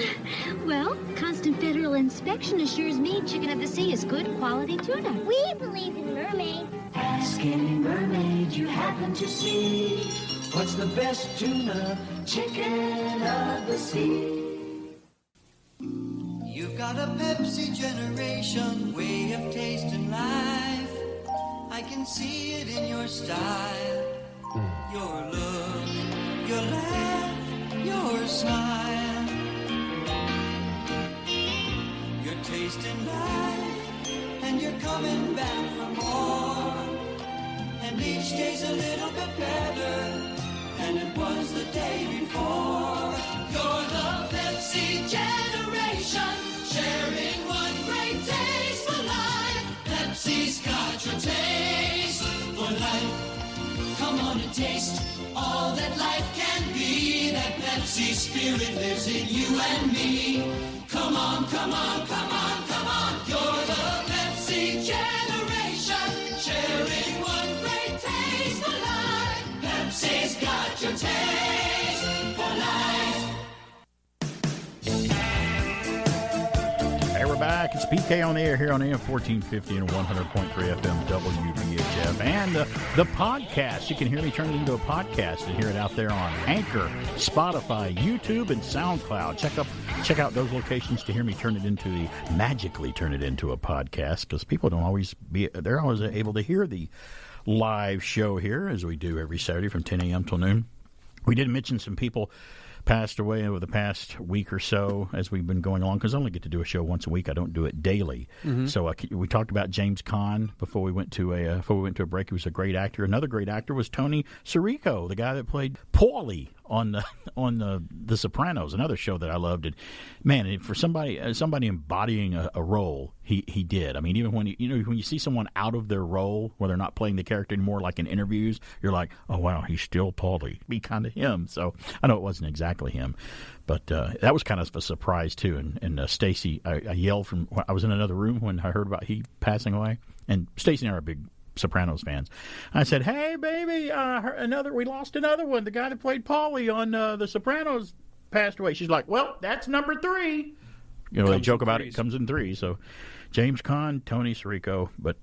Well, constant federal inspection assures me chicken of the sea is good quality tuna. We believe in mermaids. Ask any mermaid you happen to see. What's the best tuna chicken of the sea? You've got a Pepsi generation way of tasting life. I can see it in your style, your look, your laugh, your smile. You're tasting life, and you're coming back for more. And each day's a little bit better than it was the day before. You're the Pepsi generation, sharing one great taste for life. Pepsi's got your taste for life. Come on and taste all that life can be. That Pepsi spirit lives in you and me. Come on, come on, come on, come on. You're the Pepsi generation, sharing one great taste for life. Pepsi's got your taste for life. Hey, we're back. back. It's PK on the air here on AM 1450 and 100.3 FM WBHF. And the podcast. You can hear me turn it into a podcast and hear it out there on Anchor, Spotify, YouTube, and SoundCloud. Check out those locations to hear me magically turn it into a podcast, because people they're always able to hear the live show here as we do every Saturday from 10 a.m. till noon. We did mention some people passed away over the past week or so as we've been going along, because I only get to do a show once a week. I don't do it daily. Mm-hmm. So we talked about James Caan before we went to a break. He was a great actor. Another great actor was Tony Sirico, the guy that played Paulie on the Sopranos, another show that I loved. And man, for somebody embodying a role, he did. I mean, even when you see someone out of their role where they're not playing the character anymore, like in interviews, you're like, oh wow, he's still Paulie. Be kind of him. So I know it wasn't exactly him, but that was kind of a surprise too. And Stacy, I yelled I was in another room when I heard about he passing away, and Stacy and I are big Sopranos fans. I said, "Hey, baby, we lost another one. The guy that played Paulie on The Sopranos passed away." She's like, "Well, that's number 3." They joke about it. Comes in 3. So, James Caan, Tony Sirico, but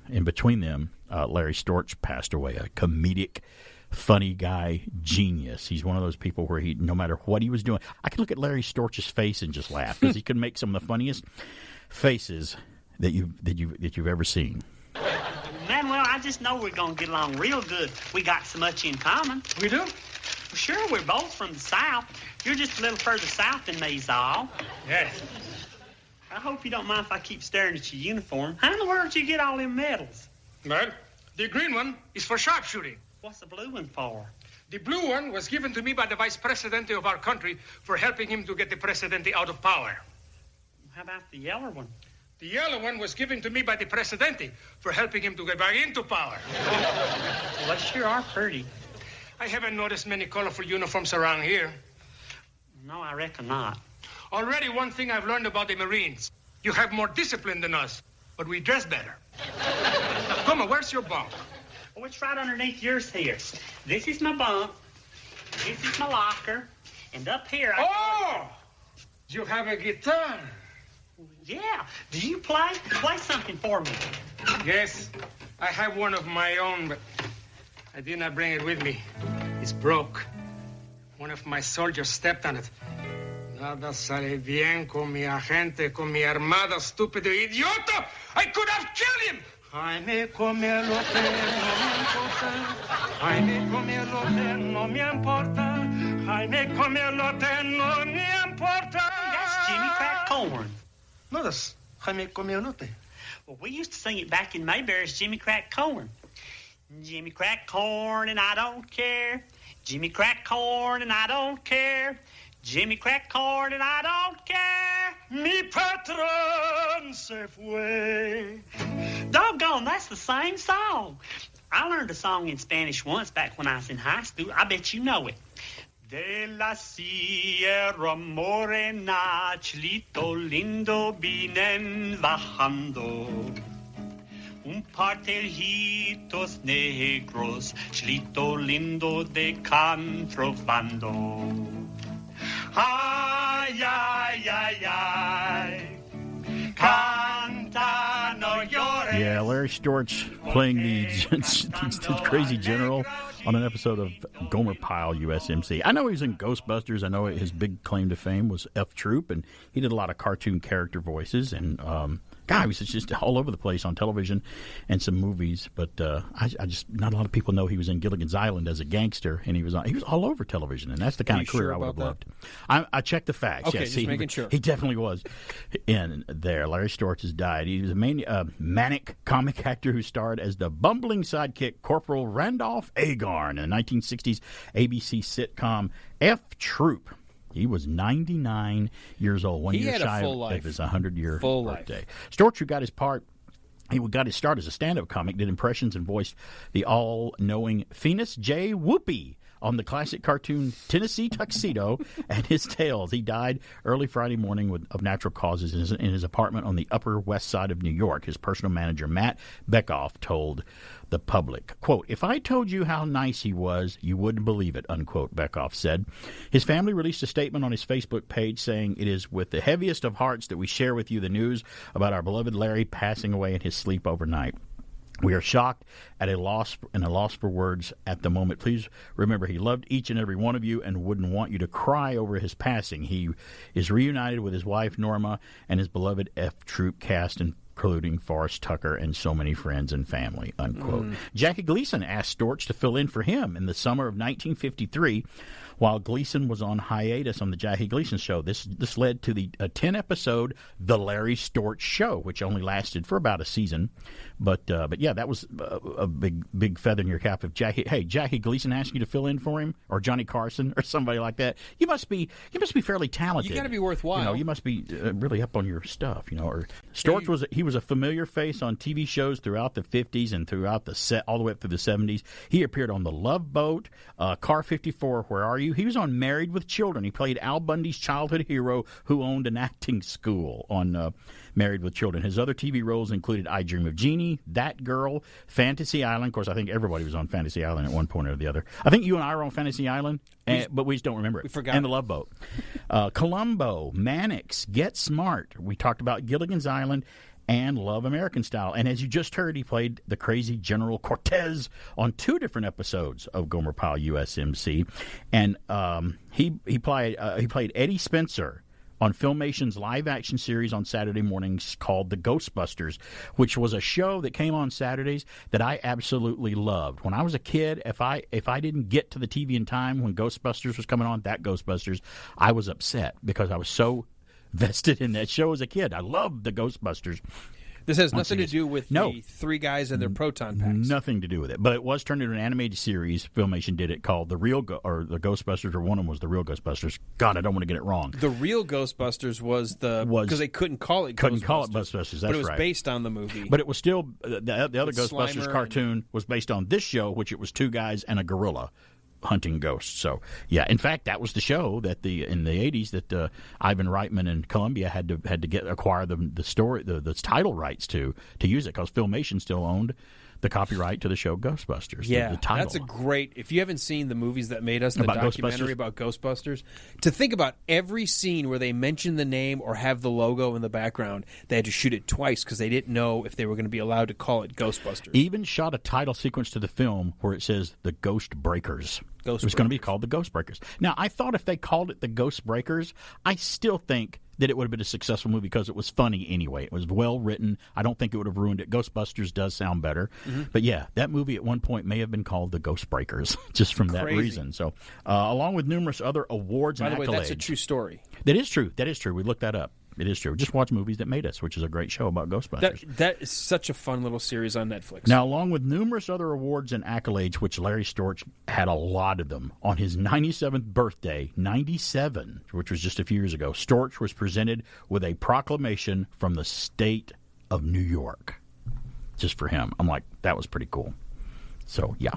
in between them, Larry Storch passed away. A comedic, funny guy, genius. He's one of those people where no matter what he was doing, I could look at Larry Storch's face and just laugh, because he could make some of the funniest faces that you've ever seen. Manuel, I just know we're going to get along real good. We got so much in common. We do? Well, sure, we're both from the South. You're just a little further south than me's all. Yes. I hope you don't mind if I keep staring at your uniform. How in the world did you get all them medals? Well, the green one is for sharpshooting. What's the blue one for? The blue one was given to me by the Vice Presidente of our country for helping him to get the Presidente out of power. How about the yellow one? The yellow one was given to me by the Presidente for helping him to get back into power. Well, they sure are pretty. I haven't noticed many colorful uniforms around here. No, I reckon not. Already one thing I've learned about the Marines. You have more discipline than us, but we dress better. Come on, where's your bunk? Oh, it's right underneath yours here. This is my bunk. This is my locker. And up here... You have a guitar. Yeah. Do you play? Play something for me. Yes, I have one of my own, but I did not bring it with me. It's broke. One of my soldiers stepped on it. Nada sale bien con mi agente, con mi armada, stupido idiota! I could have killed him! Jaime come el hotel, no me importa. Jaime come el hotel, no me importa. Jaime come el hotel, no me importa. That's Jimmy Crack Corn. No, that's Jaime come el hotel. Well, we used to sing it back in Mayberry as Jimmy Crack Corn. Jimmy Crack Corn and I don't care. Jimmy Crack Corn and I don't care. Jimmy Crack Corn and I don't care. Mi patron se fue. Doggone, that's the same song. I learned a song in Spanish once back when I was in high school. I bet you know it. De la Sierra Morena, Chlito lindo vienen bajando. Un par de hijitos negros, Chlito lindo de contrabando. Ay, ay, ay, ay. Canta, no llores. Yeah, Larry Storch playing the crazy general on an episode of Gomer Pyle USMC. I know he was in Ghostbusters. I know his big claim to fame was F Troop, and he did a lot of cartoon character voices. And God, he was just all over the place on television and some movies. But I just not a lot of people know he was in Gilligan's Island as a gangster, and he was all over television. And that's the kind of career I would have loved. I checked the facts. Okay, yes, just making sure. He definitely was in there. Larry Storch has died. He was a manic comic actor who starred as the bumbling sidekick Corporal Randolph Agarn in the 1960s ABC sitcom F Troop. He was 99 years old, one year shy of his 100-year birthday. Storch, who got his start as a stand-up comic, did impressions and voiced the all-knowing Phoenix J. Whoopi on the classic cartoon Tennessee Tuxedo and his tales. He died early Friday morning of natural causes in his apartment on the Upper West Side of New York. His personal manager, Matt Bekoff, told the public, quote, "If I told you how nice he was, you wouldn't believe it," unquote, Bekoff said. His family released a statement on his Facebook page saying, "It is with the heaviest of hearts that we share with you the news about our beloved Larry passing away in his sleep overnight. We are shocked at a loss for words at the moment. Please remember he loved each and every one of you and wouldn't want you to cry over his passing. He is reunited with his wife, Norma, and his beloved F Troop cast, including Forrest Tucker and so many friends and family," unquote. Jackie Gleason asked Storch to fill in for him in the summer of 1953 while Gleason was on hiatus on the Jackie Gleason Show. This led to the 10-episode The Larry Storch Show, which only lasted for about a season. But yeah, that was a big feather in your cap. If Jackie Gleason asked you to fill in for him, or Johnny Carson, or somebody like that, you must be fairly talented. You got to be worthwhile. You must be really up on your stuff. Or Storch was a familiar face on TV shows throughout the 50s and throughout all the way up through the 70s. He appeared on The Love Boat, Car 54, Where Are You? He was on Married with Children. He played Al Bundy's childhood hero who owned an acting school on Married with Children. His other TV roles included I Dream of Jeannie, That Girl, Fantasy Island. Of course, I think everybody was on Fantasy Island at one point or the other. I think you and I were on Fantasy Island, but we just don't remember it. We forgot. And The Love Boat. Columbo, Mannix, Get Smart. We talked about Gilligan's Island and Love American Style. And as you just heard, he played the crazy General Cortez on 2 different episodes of Gomer Pyle USMC. And he played Eddie Spencer on Filmation's live-action series on Saturday mornings called The Ghostbusters, which was a show that came on Saturdays that I absolutely loved. When I was a kid, if I didn't get to the TV in time when Ghostbusters was coming on, that Ghostbusters, I was upset because I was so vested in that show as a kid. I loved the Ghostbusters. This has nothing to do with the 3 guys and their proton packs. Nothing to do with it. But it was turned into an animated series. Filmation did it called The Ghostbusters, or one of them was The Real Ghostbusters. God, I don't want to get it wrong. The Real Ghostbusters was because they couldn't call it Ghostbusters. That's but it was right. based on the movie. But it was still the other Ghostbusters Slimer cartoon was based on this show, which it was 2 guys and a gorilla hunting ghosts. So yeah, in fact, that was the show that in the 80s that Ivan Reitman and Columbia had to acquire the title rights to use it, because Filmation still owned the copyright to the show Ghostbusters. Yeah, the title. That's a great. If you haven't seen the movies that made us, the documentary about Ghostbusters, to think about every scene where they mention the name or have the logo in the background, they had to shoot it twice because they didn't know if they were going to be allowed to call it Ghostbusters. Even shot a title sequence to the film where it says The Ghost Breakers. It was going to be called The Ghost Breakers. Now, I thought if they called it The Ghost Breakers, I still think that it would have been a successful movie because it was funny anyway. It was well written. I don't think it would have ruined it. Ghostbusters does sound better. Mm-hmm. But yeah, that movie at one point may have been called The Ghost Breakers just from that reason. So, along with numerous other awards and accolades. By the way, that's a true story. That is true. That is true. We looked that up. It is true. Just watch Movies That Made Us, which is a great show about Ghostbusters. That is such a fun little series on Netflix. Now, along with numerous other awards and accolades, which Larry Storch had a lot of them, on his 97th birthday, 97, which was just a few years ago, Storch was presented with a proclamation from the state of New York. Just for him. I'm like, that was pretty cool. So, yeah.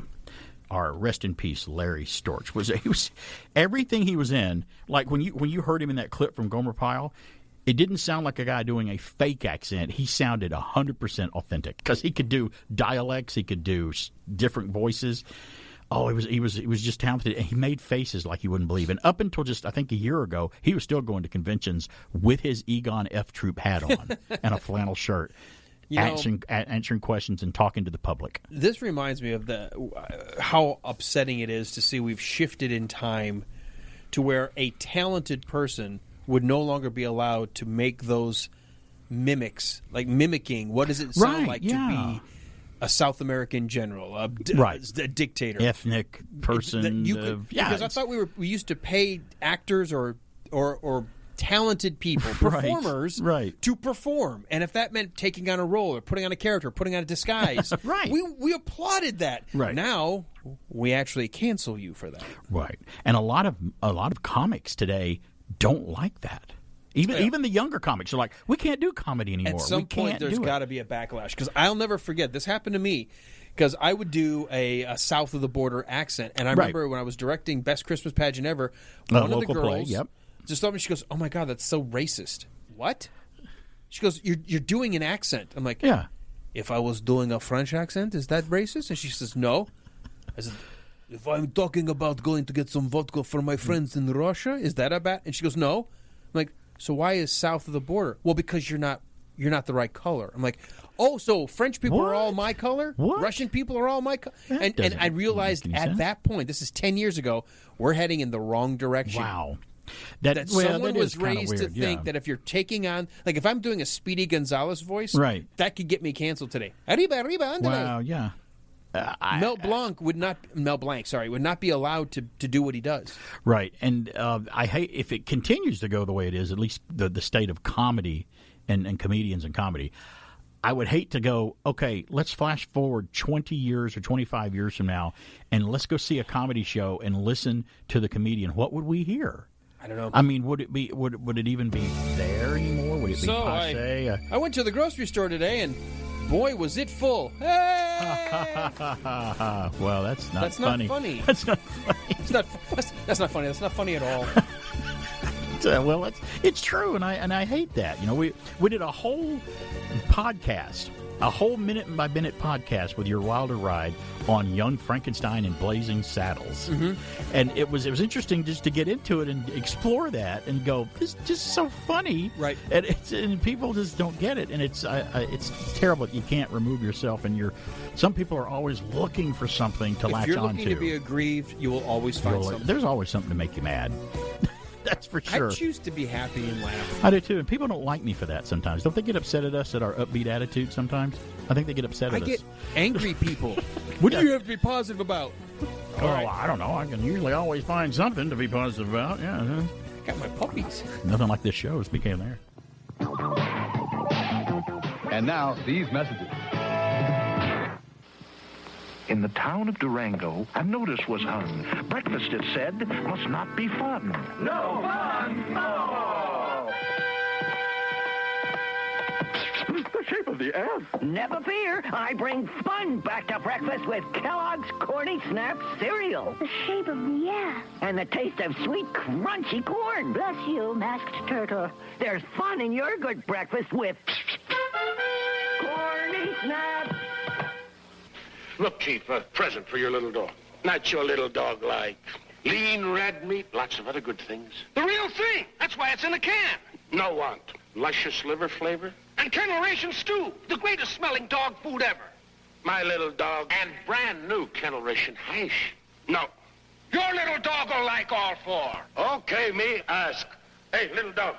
Our rest in peace, Larry Storch. Was everything he was in, like when you heard him in that clip from Gomer Pyle, it didn't sound like a guy doing a fake accent. He sounded 100% authentic because he could do dialects. He could do different voices. Oh, he was just talented. And he made faces like you wouldn't believe. And up until just, I think, a year ago, he was still going to conventions with his Egon F. Troop hat on and a flannel shirt, answering questions and talking to the public. This reminds me of how upsetting it is to see we've shifted in time to where a talented person would no longer be allowed to make those mimics, like mimicking. What does it sound like to be a South American general, a dictator, ethnic person? Because I thought we used to pay actors or talented people, performers, to perform, and if that meant taking on a role or putting on a character, putting on a disguise, we applauded that. Right. Now we actually cancel you for that. Right, and a lot of comics today don't like that. Even the younger comics are like, we can't do comedy anymore. At some point, there's got to be a backlash, because I'll never forget. This happened to me. because I would do a south of the border accent, and I remember when I was directing Best Christmas Pageant Ever, one of the girls just told me, she goes, "Oh my God, that's so racist." What? She goes, "You're doing an accent." I'm like, "Yeah." If I was doing a French accent, is that racist? And she says, "No." I said, "If I'm talking about going to get some vodka for my friends in Russia, is that a bad?" And she goes, "No." I'm like, "So why is south of the border?" "Well, because you're not the right color." I'm like, "Oh, so French people are all my color? What? Russian people are all my color?" And I realized at that point, this is 10 years ago, we're heading in the wrong direction. Wow. That someone was raised to think that if you're taking on, like if I'm doing a Speedy Gonzalez voice, that could get me canceled today. Arriba, arriba, andale. Wow, yeah. Mel Blanc would not be allowed to do what he does. Right, and I hate if it continues to go the way it is. At least the state of comedy and comedians and comedy. I would hate to go, okay, let's flash forward 20 years or 25 years from now, and let's go see a comedy show and listen to the comedian. What would we hear? I don't know. I mean, would it even be there anymore? Would it be passé? I went to the grocery store today, and boy, was it full. Hey! Well, that's not funny. Not funny. That's not funny. That's not funny. That's not funny at all. Well, it's true, and I hate that. You know, we did a whole podcast, a whole minute-by-minute podcast with Your Wilder Ride on Young Frankenstein and Blazing Saddles, and it was interesting just to get into it and explore that and go, this is just so funny, right? And people just don't get it, and it's terrible. You can't remove yourself, and some people are always looking for something to latch on to. If you're looking to be aggrieved, you will always find something. There's always something to make you mad. That's for sure. I choose to be happy and laugh. I do too, and people don't like me for that sometimes. Don't they get upset at us at our upbeat attitude sometimes? I think they get upset at us. I get angry people. What do you have to be positive about? I don't know. I can usually always find something to be positive about. Yeah. Got my puppies. Nothing like this show is became there. And now, these messages. In the town of Durango, a notice was hung. Breakfast, it said, must not be fun. No fun, no! The shape of the F. Never fear, I bring fun back to breakfast with Kellogg's Corny Snap cereal. The shape of the F. And the taste of sweet, crunchy corn. Bless you, masked turtle. There's fun in your good breakfast with Corny Snap. Look, Chief, a present for your little dog. Not your little dog like lean red meat, lots of other good things. The real thing. That's why it's in a can. No want. Luscious liver flavor. And Colonel Ration stew, the greatest smelling dog food ever. My little dog. And brand new Kennel Ration hash. No. Your little dog will like all four. Okay, me ask. Hey, little dog.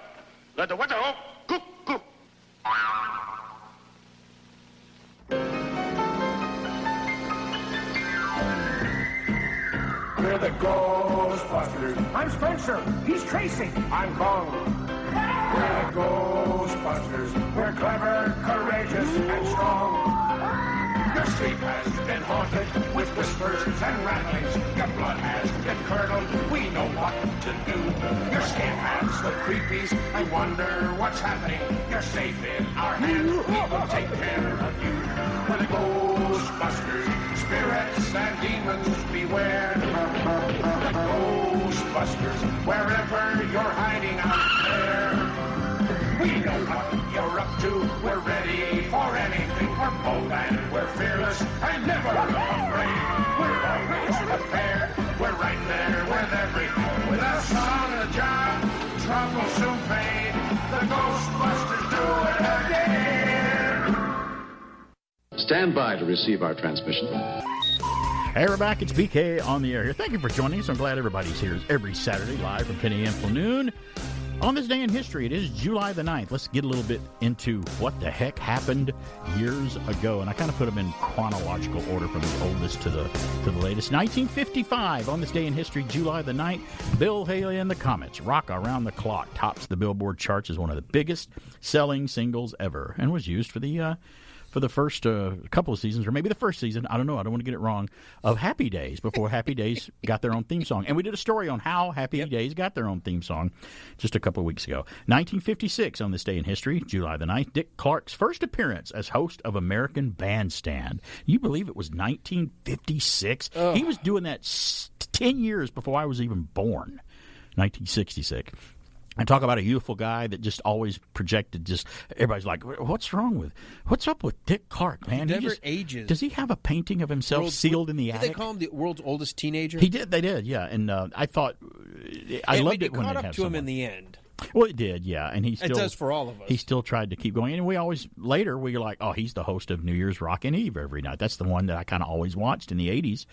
Let the what the oh, cook, cook. We're the Ghostbusters. I'm Spencer. He's Tracy. I'm Kong. We're the Ghostbusters. We're clever, courageous, and strong. Your sleep has been haunted with whispers and rattlings. Your blood has been curdled. We know what to do. Your skin has the creepies. I wonder what's happening. You're safe in our hands. We will take care of you. We're the Ghostbusters. Spirits and demons beware. The Ghostbusters. Wherever you're hiding out there. We know what you're up to. We're ready for anything. We're bold and we're fearless and never afraid. We're always prepared. We're right there with everything. With us on the job, trouble soon fade. The Ghostbusters do it again. Stand by to receive our transmission. Hey, we're back. It's BK on the air here. Thank you for joining us. I'm glad everybody's here every Saturday live from 10 a.m. till noon. On this day in history, it is July the 9th. Let's get a little bit into what the heck happened years ago. And I kind of put them in chronological order from the oldest to the latest. 1955, on this day in history, July the 9th, Bill Haley and the Comets, Rock Around the Clock, tops the Billboard charts as one of the biggest selling singles ever and was used for the for the first couple of seasons, or maybe the first season, I don't know, I don't want to get it wrong, of Happy Days before Happy Days got their own theme song. And we did a story on how Happy Days got their own theme song just a couple of weeks ago. 1956, on this day in history, July the 9th, Dick Clark's first appearance as host of American Bandstand. You believe it was 1956? He was doing that 10 years before I was even born. 1966. And talk about a youthful guy that just always projected. Just everybody's like, "What's up with Dick Clark, man? He never ages. Does he have a painting of himself sealed in the attic?" Did they call him the world's oldest teenager? They did, yeah. And I thought I loved it when caught it up had to him someone. in the end. Well, it did, yeah, and It does for all of us. He still tried to keep going, and we always later we were like, "Oh, he's the host of New Year's Rockin' Eve every night." That's the one that I kind of always watched in the '80s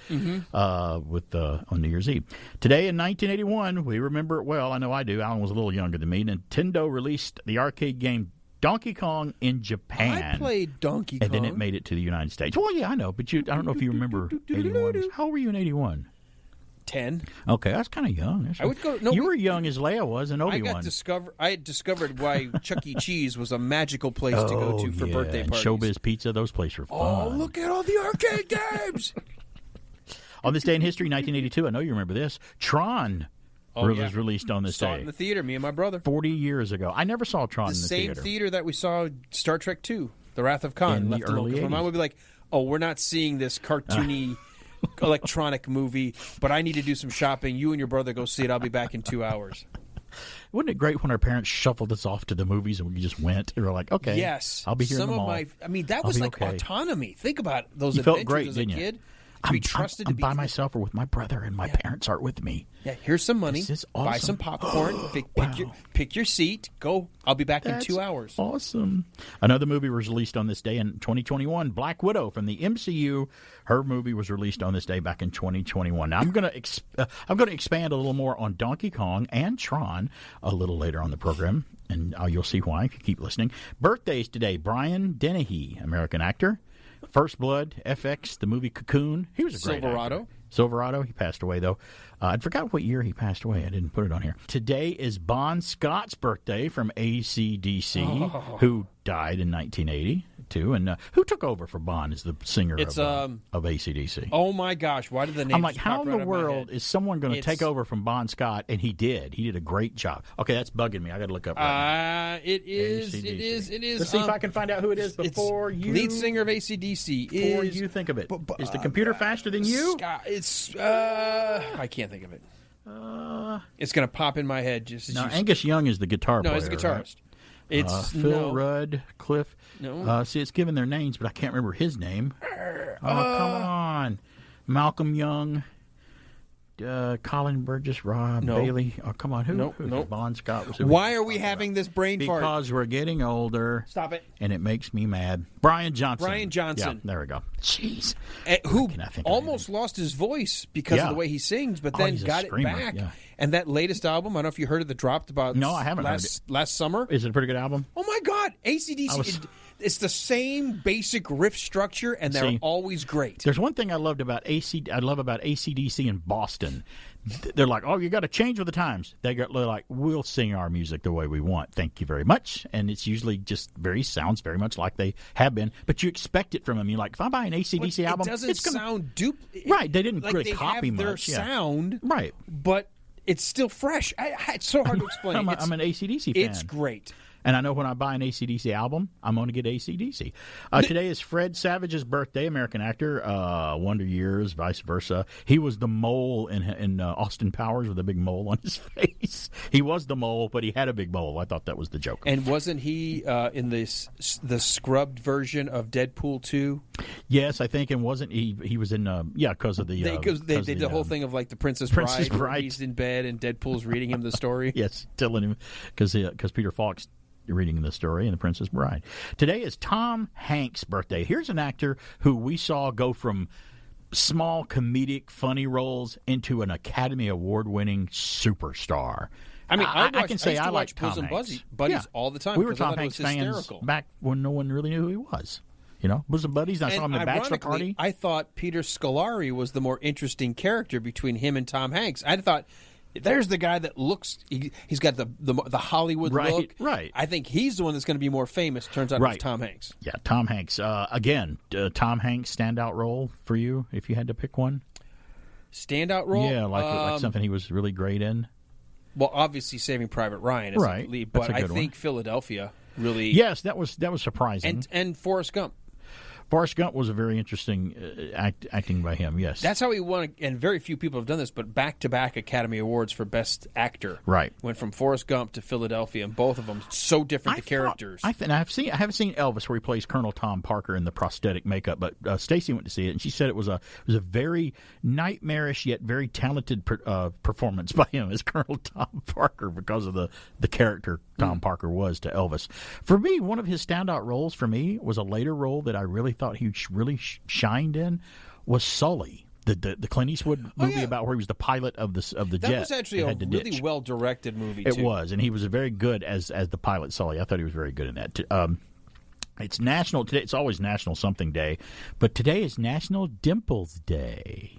on New Year's Eve. Today in 1981, we remember it well. I know I do. Alan was a little younger than me. Nintendo released the arcade game Donkey Kong in Japan. I played Donkey Kong, and then it made it to the United States. Well, yeah, I know, but I don't know if you remember 81. How old were you in 81? 10. Okay, that's kind of young. I would go. No, you were young as Leia was in Obi-Wan. I had discovered why Chuck E. Cheese was a magical place to go to for birthday and parties. Showbiz Pizza, those places were fun. Oh, look at all the arcade games! On this day in history, 1982, I know you remember this, Tron was released on this saw day. it in the theater, me and my brother. 40 years ago. I never saw Tron in the same theater. theater that we saw Star Trek II, The Wrath of Khan. In the left alone, early 'cause my mom 80s. would be like, "Oh, we're not seeing this cartoony electronic movie, but I need to do some shopping. You and your brother go see it. I'll be back in 2 hours." Wasn't it great when our parents shuffled us off to the movies and we just went and we were like, okay, Yes. I'll be here Some in the mall. that I'll was be like okay. autonomy. Think about those You felt adventures great, as a didn't you? kid. To be trusted I'm to be by myself or with my brother, and my parents aren't with me. Yeah, here's some money. This is Buy awesome. some popcorn. Pick your seat. Go. I'll be back in 2 hours. Awesome. Another movie was released on this day in 2021. Black Widow from the MCU. Her movie was released on this day back in 2021. Now I'm going to expand a little more on Donkey Kong and Tron a little later on the program, and you'll see why if you keep listening. Birthdays today: Brian Dennehy, American actor. First Blood, FX, the movie Cocoon. He was a great Silverado. actor. Silverado. He passed away, though. I forgot what year he passed away. I didn't put it on here. Today is Bon Scott's birthday from AC/DC, who died in 1980, too. And who took over for Bon as the singer of AC/DC? Oh, my gosh. Why did the name I'm like, just how pop in right the out of my world head? is someone going to take over from Bon Scott? And he did. He did a great job. Okay, that's bugging me. I got to look up right now. It is. Let's see if I can find out who it is before you. Lead singer of AC/DC Before is. you think of it. Is the computer faster than you? It's. I can't think of it. It's going to pop in my head just as No, you. Angus Young is the guitar player. No, he's a guitarist. Right? It's Phil Rudd, Cliff. No. See, it's given their names, but I can't remember his name. Come on. Malcolm Young, Colin Burgess, Rob Bailey. Oh, come on. Who? Bon Scott. Was Why are we having this brain fart? Because we're getting older. Stop it. And it makes me mad. Brian Johnson. Brian. Yeah, there we go. Jeez. Who almost lost his voice because of the way he sings, but then he's a got screamer, it back. yeah. And that latest album, I don't know if you heard it, that dropped about No, I haven't heard it. last summer. Is it a pretty good album? Oh, my God. AC/DC. It's the same basic riff structure, and they're always great. There's one thing I love about AC/DC in Boston. They're like, oh, you got to change with the times. They're like, we'll sing our music the way we want. Thank you very much. And it's usually just sounds very much like they have been. But you expect it from them. You're like, if I buy an AC/DC album, it doesn't sound right. They didn't like really they copy have their much. sound, right? But it's still fresh. It's so hard to explain. I'm an AC/DC fan. It's great. And I know when I buy an AC/DC album, I'm going to get AC/DC. Today is Fred Savage's birthday, American actor, Wonder Years, vice versa. He was the mole in Austin Powers with a big mole on his face. He was the mole, but he had a big mole. I thought that was the joke. And wasn't he in the scrubbed version of Deadpool 2? Yes, I think. And wasn't he was in, because of the... They did the whole thing of like the Princess Bride. Where he's in bed and Deadpool's reading him the story. Yes, telling him, because Peter Falk's reading the story in The Princess Bride. Today is Tom Hanks' birthday. Here's an actor who we saw go from small comedic funny roles into an Academy Award-winning superstar. I mean, I can say I like watch Bosom Tom Hanks. Buddies all the time. We were because I Tom thought it Hanks was fans hysterical. back when no one really knew who he was. You know, Bosom Buddies. I saw him in the Bachelor Party. I thought Peter Scolari was the more interesting character between him and Tom Hanks. I thought there's the guy that looks. He's got the Hollywood look. Right. I think he's the one that's going to be more famous. Turns out it was Tom Hanks. Yeah, Tom Hanks. Again, Tom Hanks standout role for you if you had to pick one. Standout role? Yeah, like something he was really great in. Well, obviously, Saving Private Ryan is the lead, but I think Philadelphia really. Yes, that was surprising. And Forrest Gump. Forrest Gump was a very interesting acting by him, yes. That's how he won, and very few people have done this, but back-to-back Academy Awards for Best Actor. Right. Went from Forrest Gump to Philadelphia, and both of them so different, the characters. I haven't seen Elvis where he plays Colonel Tom Parker in the prosthetic makeup, but Stacy went to see it, and she said it was a very nightmarish yet very talented performance by him as Colonel Tom Parker because of the character Tom Parker was to Elvis. For me, one of his standout roles for me was a later role that I really thought he really shined in was Sully, the Clint Eastwood movie about where he was the pilot of the jet. That was actually a really well directed movie. It was, and he was very good as the pilot Sully. I thought he was very good in that. It's national today. It's always National Something Day, but today is National Dimples Day.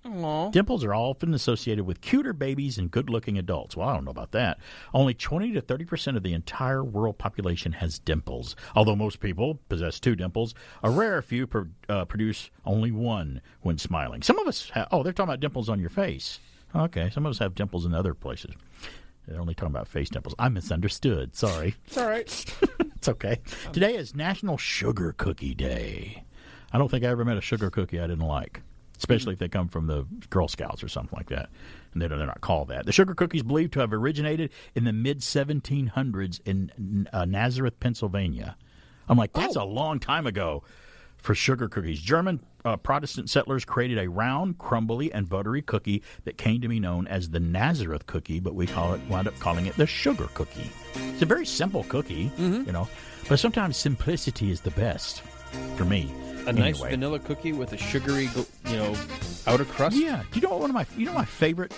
Aww. Dimples are often associated with cuter babies and good-looking adults. Well, I don't know about that. Only 20 to 30% of the entire world population has dimples. Although most people possess 2 dimples, a rare few produce only 1 when smiling. Some of us have, they're talking about dimples on your face. Okay, some of us have dimples in other places. They're only talking about face dimples. I misunderstood. Sorry. It's all right. It's okay. Today is National Sugar Cookie Day. I don't think I ever met a sugar cookie I didn't like. Especially if they come from the Girl Scouts or something like that. And they're not called that. The sugar cookie is believed to have originated in the mid-1700s in Nazareth, Pennsylvania. I'm like, that's a long time ago for sugar cookies. German Protestant settlers created a round, crumbly, and buttery cookie that came to be known as the Nazareth cookie, but we wound up calling it the sugar cookie. It's a very simple cookie, but sometimes simplicity is the best for me. A nice vanilla cookie with a sugary, outer crust. Yeah. Do you know what my favorite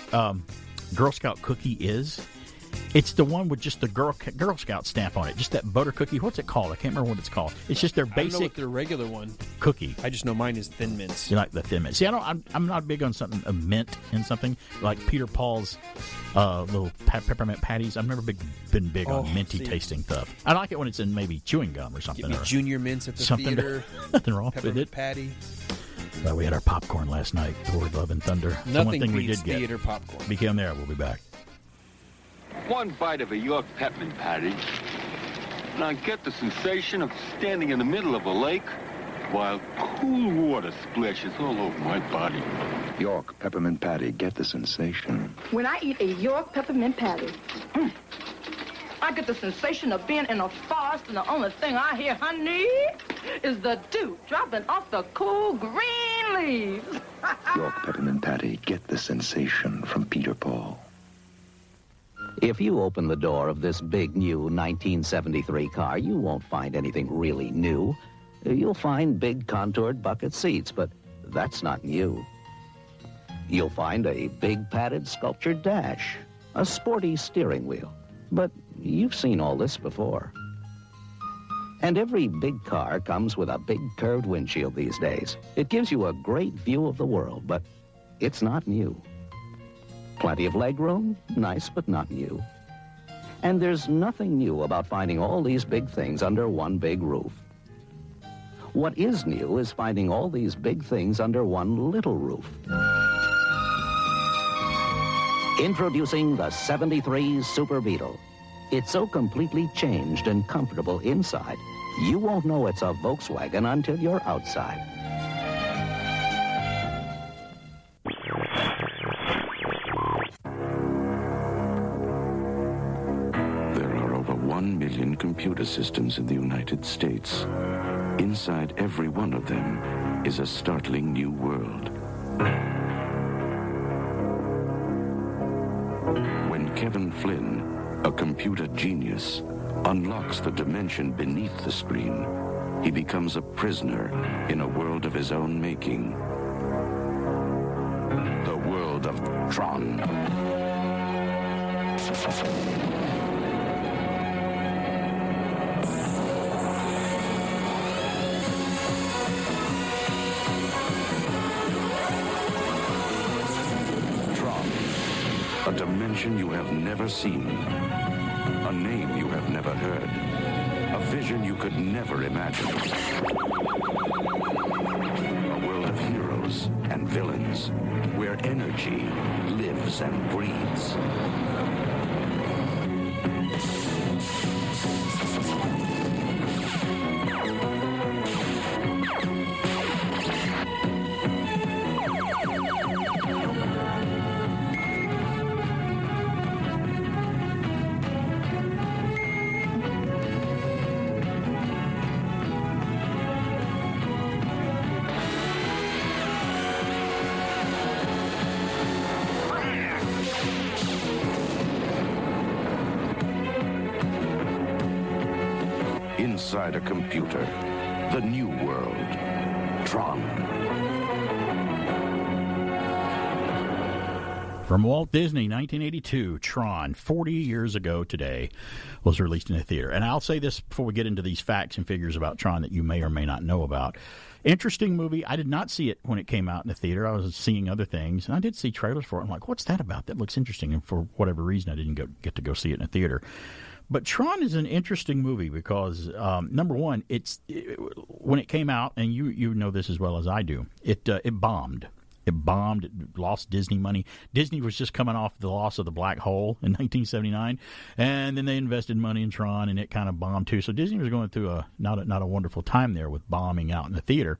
Girl Scout cookie is? It's the one with just the Girl Scout stamp on it. Just that butter cookie. What's it called? I can't remember what it's called. It's just their basic. I don't know what their regular one cookie. I just know mine is Thin Mints. You like the Thin Mints? See, I'm not big on something a mint in something like Peter Paul's little peppermint patties. I've never been big on minty tasting stuff. I like it when it's in maybe chewing gum or something. Give me Junior Mints at the theater. Nothing wrong with it. Patty. We had our popcorn last night. Thor, Love, and Thunder. Nothing thing beats we did get. Theater popcorn. Became there. We'll be back. One bite of a York peppermint patty, and I get the sensation of standing in the middle of a lake while cool water splashes all over my body. York peppermint patty, get the sensation. When I eat a York peppermint patty, I get the sensation of being in a forest, and the only thing I hear, honey, is the dew dropping off the cool green leaves. York peppermint patty, get the sensation from Peter Paul. If you open the door of this big new 1973 car, you won't find anything really new. You'll find big contoured bucket seats, but that's not new. You'll find a big padded sculptured dash, a sporty steering wheel, but you've seen all this before. And every big car comes with a big curved windshield these days. It gives you a great view of the world, but it's not new. Plenty of legroom, nice but not new. And there's nothing new about finding all these big things under one big roof. What is new is finding all these big things under one little roof. Introducing the 73 Super Beetle. It's so completely changed and comfortable inside, you won't know it's a Volkswagen until you're outside. There are over 1 million computer systems in the United States. Inside every one of them is a startling new world. When Kevin Flynn, a computer genius, unlocks the dimension beneath the screen, he becomes a prisoner in a world of his own making. The world of Tron. A dimension you have never seen. A name you have never heard. A vision you could never imagine. A world of heroes and villains where energy lives and breathes. Inside a computer, the new world, Tron. From Walt Disney, 1982, Tron, 40 years ago today, was released in a theater. And I'll say this before we get into these facts and figures about Tron that you may or may not know about. Interesting movie. I did not see it when it came out in the theater. I was seeing other things, and I did see trailers for it. I'm like, what's that about? That looks interesting. And for whatever reason, I didn't get to go see it in a theater. But Tron is an interesting movie because, number one, when it came out, and you know this as well as I do, it bombed. It bombed. It lost Disney money. Disney was just coming off the loss of the Black Hole in 1979, and then they invested money in Tron, and it kind of bombed too. So Disney was going through not a wonderful time there with bombing out in the theater.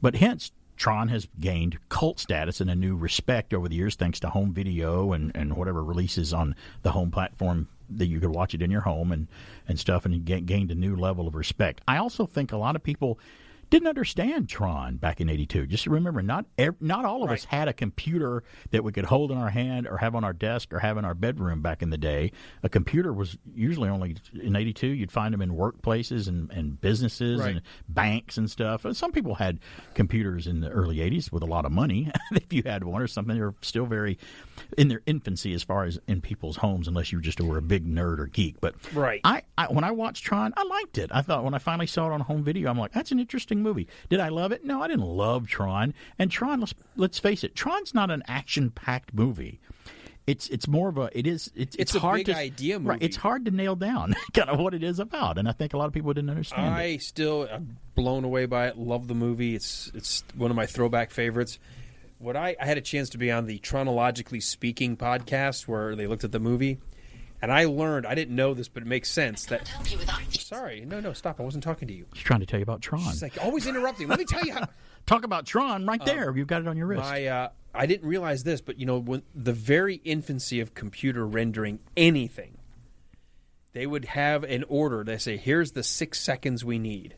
But hence, Tron has gained cult status and a new respect over the years thanks to home video and whatever releases on the home platform that you could watch it in your home and stuff, and it gained a new level of respect. I also think a lot of people didn't understand Tron back in 82. Just remember, not all of us had a computer that we could hold in our hand or have on our desk or have in our bedroom back in the day. A computer was usually only, in 82, you'd find them in workplaces and businesses and banks and stuff. Some people had computers in the early 80s with a lot of money. If you had one or something, they're still very in their infancy as far as in people's homes, unless you just were a big nerd or geek. But I when I watched Tron, I liked it. I thought when I finally saw it on home video, I'm like, that's an interesting movie. Did I love it? No, I didn't love Tron. And Tron, let's face it, Tron's not an action-packed movie. It's more of it's hard big idea movie. Right, it's hard to nail down kind of what it is about, and I think a lot of people didn't understand it. I still am blown away by it. Love the movie. It's one of my throwback favorites. What I had a chance to be on the Tronologically Speaking podcast where they looked at the movie. And I learned, I didn't know this, but it makes sense that... Sorry, no, stop. I wasn't talking to you. She's trying to tell you about Tron. She's like, always interrupting. Let me tell you how... Talk about Tron right there. You've got it on your wrist. I didn't realize this, but, when the very infancy of computer rendering anything, they would have an order. They say, here's the 6 seconds we need.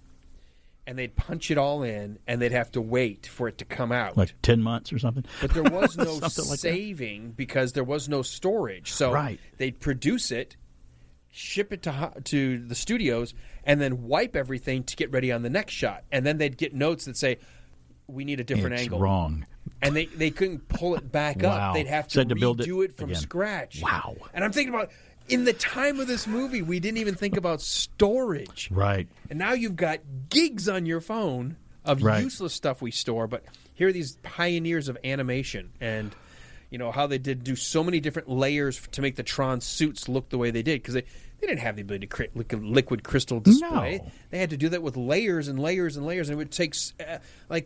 And they'd punch it all in, and they'd have to wait for it to come out. Like 10 months or something? But there was no saving because there was no storage. So they'd produce it, ship it to the studios, and then wipe everything to get ready on the next shot. And then they'd get notes that say, we need a different angle. It's wrong. And they couldn't pull it back up. They'd have to redo it from scratch. Wow. And I'm thinking about... In the time of this movie, we didn't even think about storage. Right. And now you've got gigs on your phone of useless stuff we store. But here are these pioneers of animation and, how they did do so many different layers to make the Tron suits look the way they did. Because they didn't have the ability to create liquid crystal display. No. They had to do that with layers and layers and layers. And it would take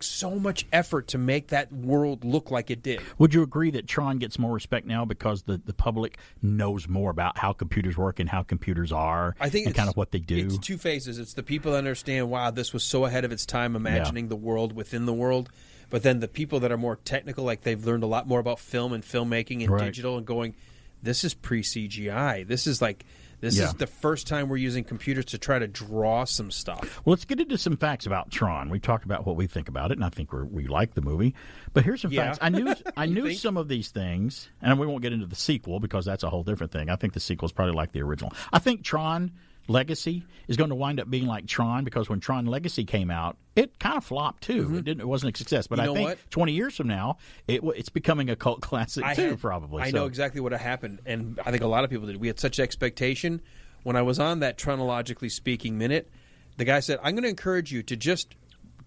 so much effort to make that world look like it did. Would you agree that Tron gets more respect now because the public knows more about how computers work and how computers are and kind of what they do? It's two phases. It's the people that understand, wow, this was so ahead of its time imagining the world within the world. But then the people that are more technical, like they've learned a lot more about film and filmmaking and digital and going, this is pre-CGI. This is the first time we're using computers to try to draw some stuff. Well, let's get into some facts about Tron. We talked about what we think about it, and I think we like the movie. But here's some facts. I knew some of these things, and we won't get into the sequel because that's a whole different thing. I think the sequel is probably like the original. I think Tron Legacy is going to wind up being like Tron because when Tron Legacy came out, it kind of flopped too. Mm-hmm. It wasn't a success. But I think 20 years from now, it's becoming a cult classic probably. I know exactly what happened, and I think a lot of people did. We had such expectation. When I was on that Tronologically Speaking minute, the guy said, I'm going to encourage you to just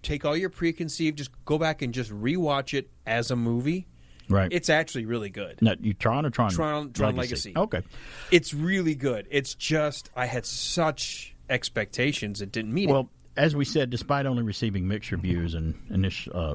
take all your preconceived, just go back and just rewatch it as a movie Right. It's actually really good. No, you Tron or Tron? Tron Legacy. Okay. It's really good. It's just I had such expectations it didn't meet it. Well, as we said, despite only receiving mixed reviews and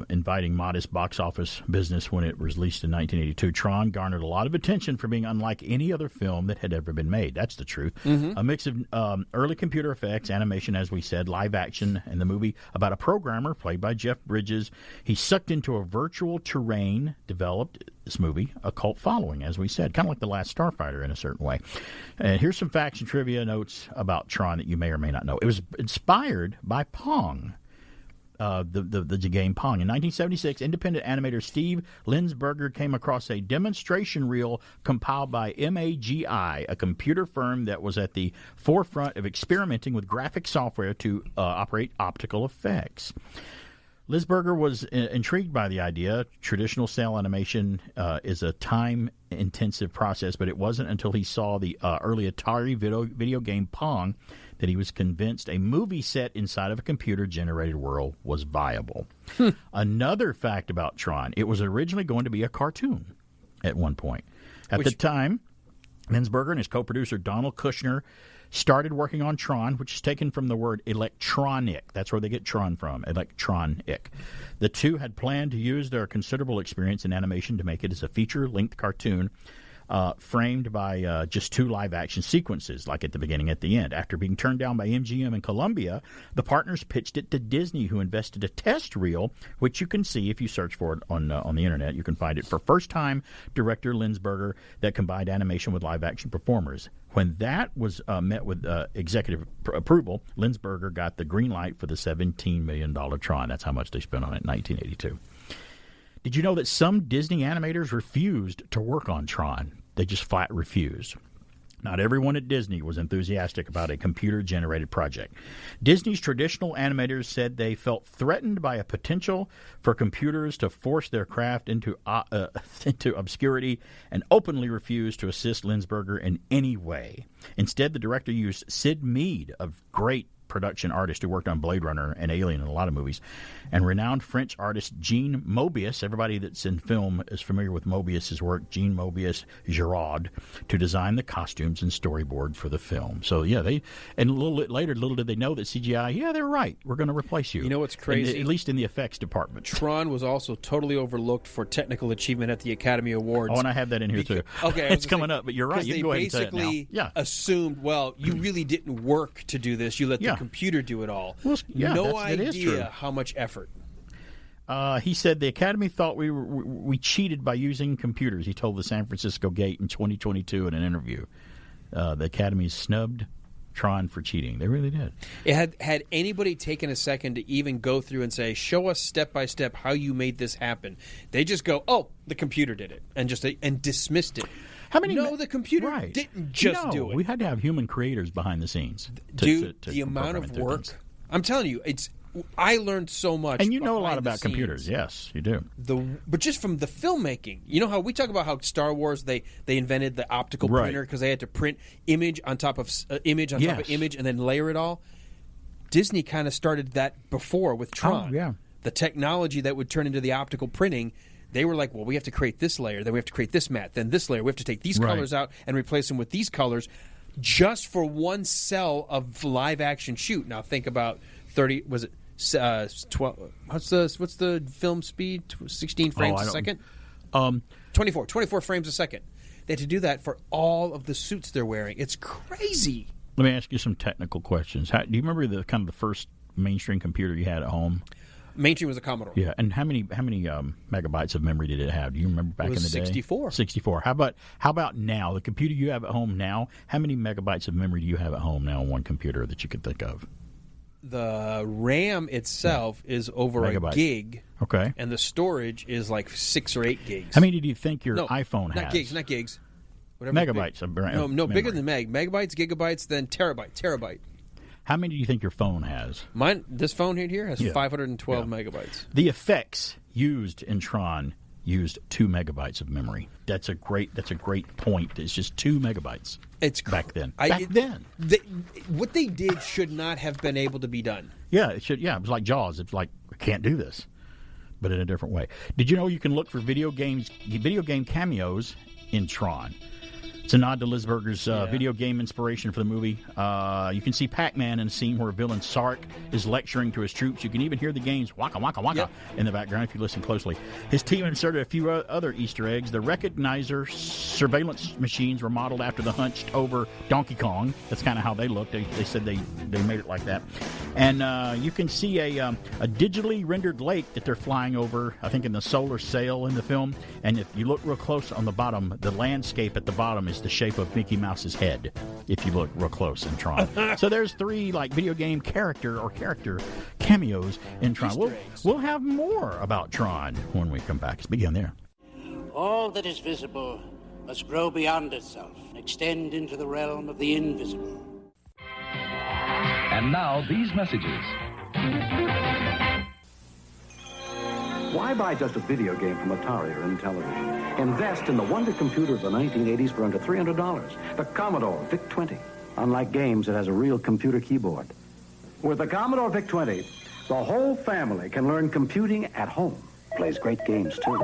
inviting modest box office business when it was released in 1982, Tron garnered a lot of attention for being unlike any other film that had ever been made. That's the truth. A mix of early computer effects, animation, as we said, live action, and the movie about a programmer played by Jeff Bridges. He's sucked into a virtual terrain, developed this movie a cult following, as we said, kind of like The Last Starfighter in a certain way. And here's some facts and trivia notes about Tron that you may or may not know. It was inspired by Pong, the game Pong. In 1976, independent animator Steve Linsberger came across a demonstration reel compiled by MAGI, a computer firm that was at the forefront of experimenting with graphic software to operate optical effects. Linsberger was intrigued by the idea. Traditional cell animation is a time-intensive process, but it wasn't until he saw the early Atari video game Pong that he was convinced a movie set inside of a computer-generated world was viable. Another fact about Tron, it was originally going to be a cartoon at one point. At the time, Linsberger and his co-producer Donald Kushner started working on Tron, which is taken from the word electronic. That's where they get Tron from, electronic. The two had planned to use their considerable experience in animation to make it as a feature-length cartoon framed by just 2 live-action sequences, like at the beginning and at the end. After being turned down by MGM and Columbia, the partners pitched it to Disney, who invested a test reel, which you can see if you search for it on the Internet. You can find it for first-time director Linsberger that combined animation with live-action performers. When that was met with executive approval, Linsberger got the green light for the $17 million Tron. That's how much they spent on it in 1982. Did you know that some Disney animators refused to work on Tron? They just flat refused. Not everyone at Disney was enthusiastic about a computer-generated project. Disney's traditional animators said they felt threatened by a potential for computers to force their craft into obscurity and openly refused to assist Linsberger in any way. Instead, the director used Sid Mead, a great production artist who worked on Blade Runner and Alien and a lot of movies, and renowned French artist Jean Mobius. Everybody that's in film is familiar with Mobius's work, Jean Mobius Giraud, to design the costumes and storyboard for the film. So, yeah, and a little bit later, little did they know that CGI, yeah, they're right. We're going to replace you. You know what's crazy? At least in the effects department. Tron was also totally overlooked for technical achievement at the Academy Awards. Oh, and I have that in here, too. Okay, it's coming up, but you're right. You can go ahead and say it now. They basically assumed, well, you really didn't work to do this. You let the computer do it all. Well, yeah, no idea how much effort. He said the Academy thought we cheated by using computers. He told the San Francisco Gate in 2022 in an interview. The Academy snubbed Tron for cheating. They really did. It had anybody taken a second to even go through and say, show us step by step how you made this happen. They just go, oh, the computer did it, and dismissed it. The computer didn't just do it. We had to have human creators behind the scenes. The amount of work. I'm telling you, I learned so much. And you know a lot about computers. Yes, you do. But just from the filmmaking, you know how we talk about how Star Wars they invented the optical printer because they had to print image on top of image on top of image and then layer it all. Disney kind of started that before with Tron. Oh, yeah. The technology that would turn into the optical printing. They were like, well, we have to create this layer, then we have to create this matte, then this layer. We have to take these colors out and replace them with these colors just for one cell of live-action shoot. Now think about 30, was it 12? What's the film speed? 16 frames a second? 24 frames a second. They had to do that for all of the suits they're wearing. It's crazy. Let me ask you some technical questions. Do you remember the first mainstream computer you had at home? Mainstream was a Commodore. Yeah, and how many megabytes of memory did it have? Do you remember back in the day? 64. 64. How about now? The computer you have at home now, how many megabytes of memory do you have at home now on one computer that you could think of? The RAM itself is over a gig. Okay. And the storage is like 6 or 8 gigs. How many do you think your iPhone has? Not gigs. Whatever megabytes of RAM. No, bigger than meg. Megabytes, gigabytes, then terabyte. How many do you think your phone has? This phone here has 512 megabytes. The effects used in Tron used 2 megabytes of memory. That's a great point. It's just 2 megabytes. It's back then. What they did should not have been able to be done. Yeah, it should. Yeah, it was like Jaws. It's like, I can't do this. but in a different way. Did you know you can look for video game cameos in Tron? It's a nod to Liz Berger's video game inspiration for the movie. You can see Pac-Man in a scene where villain Sark is lecturing to his troops. You can even hear the game's waka waka waka in the background if you listen closely. His team inserted a few other Easter eggs. The recognizer surveillance machines were modeled after the hunched-over Donkey Kong. That's kind of how they looked. They said they made it like that. And you can see a digitally rendered lake that they're flying over, I think in the solar sail in the film. And if you look real close on the bottom, the landscape at the bottom is the shape of Mickey Mouse's head, if you look real close in Tron. So there's 3 video game character cameos in Tron. We'll have more about Tron when we come back. Let's begin there. All that is visible must grow beyond itself and extend into the realm of the invisible. And now, these messages. Why buy just a video game from Atari or Intellivision? Invest in the wonder computer of the 1980s for under $300. The Commodore VIC-20. Unlike games, it has a real computer keyboard. With the Commodore VIC-20, the whole family can learn computing at home. Plays great games, too.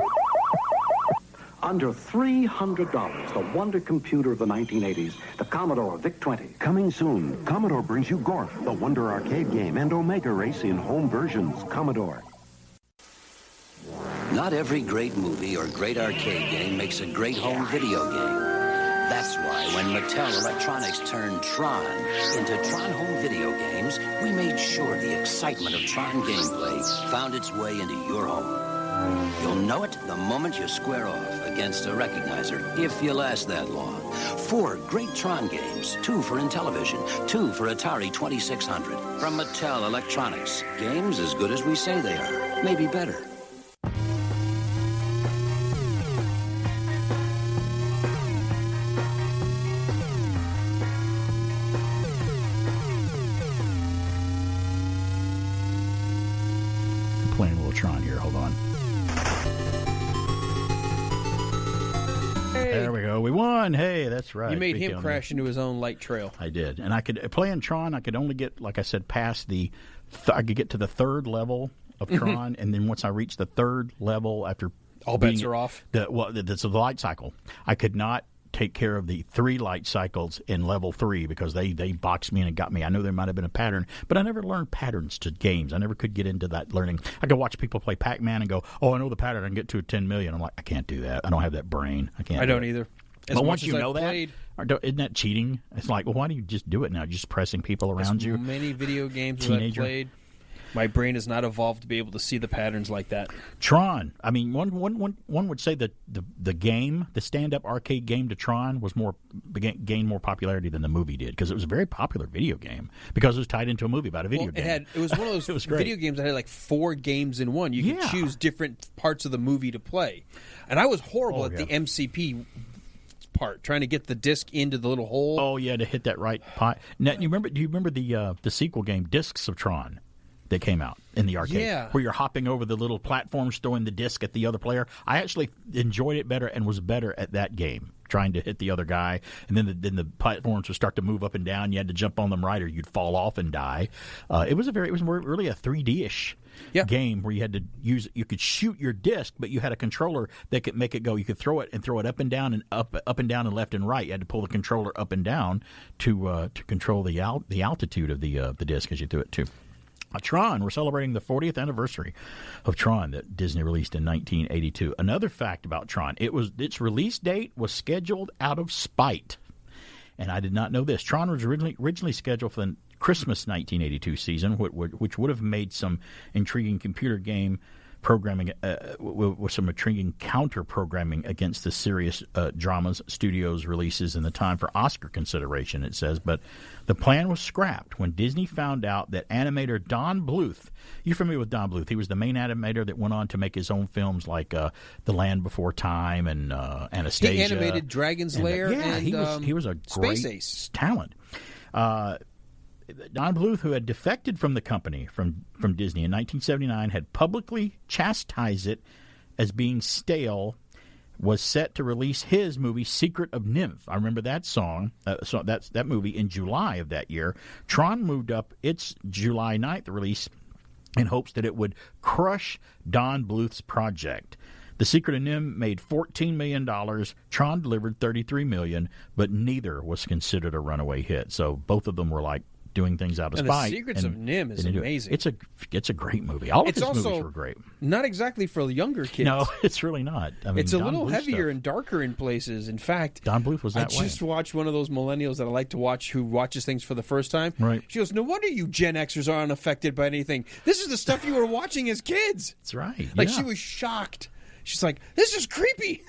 Under $300, the wonder computer of the 1980s, the Commodore VIC-20. Coming soon, Commodore brings you Gorf, the Wonder Arcade game, and Omega Race in home versions. Commodore. Not every great movie or great arcade game makes a great home video game. That's why when Mattel Electronics turned Tron into Tron Home Video Games, we made sure the excitement of Tron gameplay found its way into your home. You'll know it the moment you square off against a recognizer, if you last that long. 4 great Tron games, 2 for Intellivision, 2 for Atari 2600. From Mattel Electronics, games as good as we say they are, maybe better. Playing a little Tron here. Hold on. Hey. There we go. We won. Hey, that's right. You made him crash into his own light trail. I did. And I could play in Tron. I could only get, like I said, past I could get to the 3rd level of Tron, and then once I reached the 3rd level after all bets are off. That's the light cycle. I could not take care of the 3 light cycles in level 3 because they boxed me in and got me. I know there might have been a pattern, but I never learned patterns to games. I never could get into that learning. I could watch people play Pac-Man and go, oh, I know the pattern. I can get to 10 million. I'm like, I can't do that. I don't have that brain. I don't either. But once you know that, isn't that cheating? It's like, well, why do you just do it now? Just pressing people around you. Many video games that I've played, my brain has not evolved to be able to see the patterns like that. Tron. I mean, one would say that the game, the stand-up arcade game to Tron, gained more popularity than the movie did because it was a very popular video game because it was tied into a movie about a video game. It was one of those video games that had like 4 games in one. You could choose different parts of the movie to play, and I was horrible at the MCP part, trying to get the disc into the little hole. Oh yeah, to hit that right pot. Now, do you remember the sequel game, Discs of Tron? That came out in the arcade, where you're hopping over the little platforms, throwing the disc at the other player. I actually enjoyed it better and was better at that game, trying to hit the other guy. And then the platforms would start to move up and down. You had to jump on them right, or you'd fall off and die. It was really a 3D-ish game where you had to you could shoot your disc, but you had a controller that could make it go. You could throw it up and down and up and down and left and right. You had to pull the controller up and down to control the altitude of the disc as you threw it too. Tron, we're celebrating the 40th anniversary of Tron that Disney released in 1982. Another fact about Tron, its release date was scheduled out of spite. And I did not know this. Tron was originally scheduled for the Christmas 1982 season, which would have made some intriguing computer game programming with some intriguing counter-programming against the serious dramas studios releases in the time for Oscar consideration, it says. But the plan was scrapped when Disney found out that animator Don Bluth, you're familiar with Don Bluth, he was the main animator that went on to make his own films like The Land Before Time and Anastasia. He animated Dragon's Lair he was a great Ace talent. Don Bluth, who had defected from the company, from Disney in 1979, had publicly chastised it as being stale, was set to release his movie Secret of Nymph. I remember that song, that movie in July of that year. Tron moved up its July 9th release in hopes that it would crush Don Bluth's project. The Secret of NIMH made $14 million. Tron delivered $33 million, but neither was considered a runaway hit. So both of them were like doing things out of and spite. The Secrets of NIMH is amazing. It's a great movie. All of his movies were great. Not exactly for younger kids. No, it's really not. I mean, it's a Don little Bluth heavier stuff. and darker in places. In fact, Don Bluth was that way. I just watched one of those millennials that I like to watch who watches things for the first time. Right. She goes, "No wonder you Gen Xers are unaffected by anything. This is the stuff you were watching as kids." That's right. Like yeah. she was shocked. She's like, "This is creepy."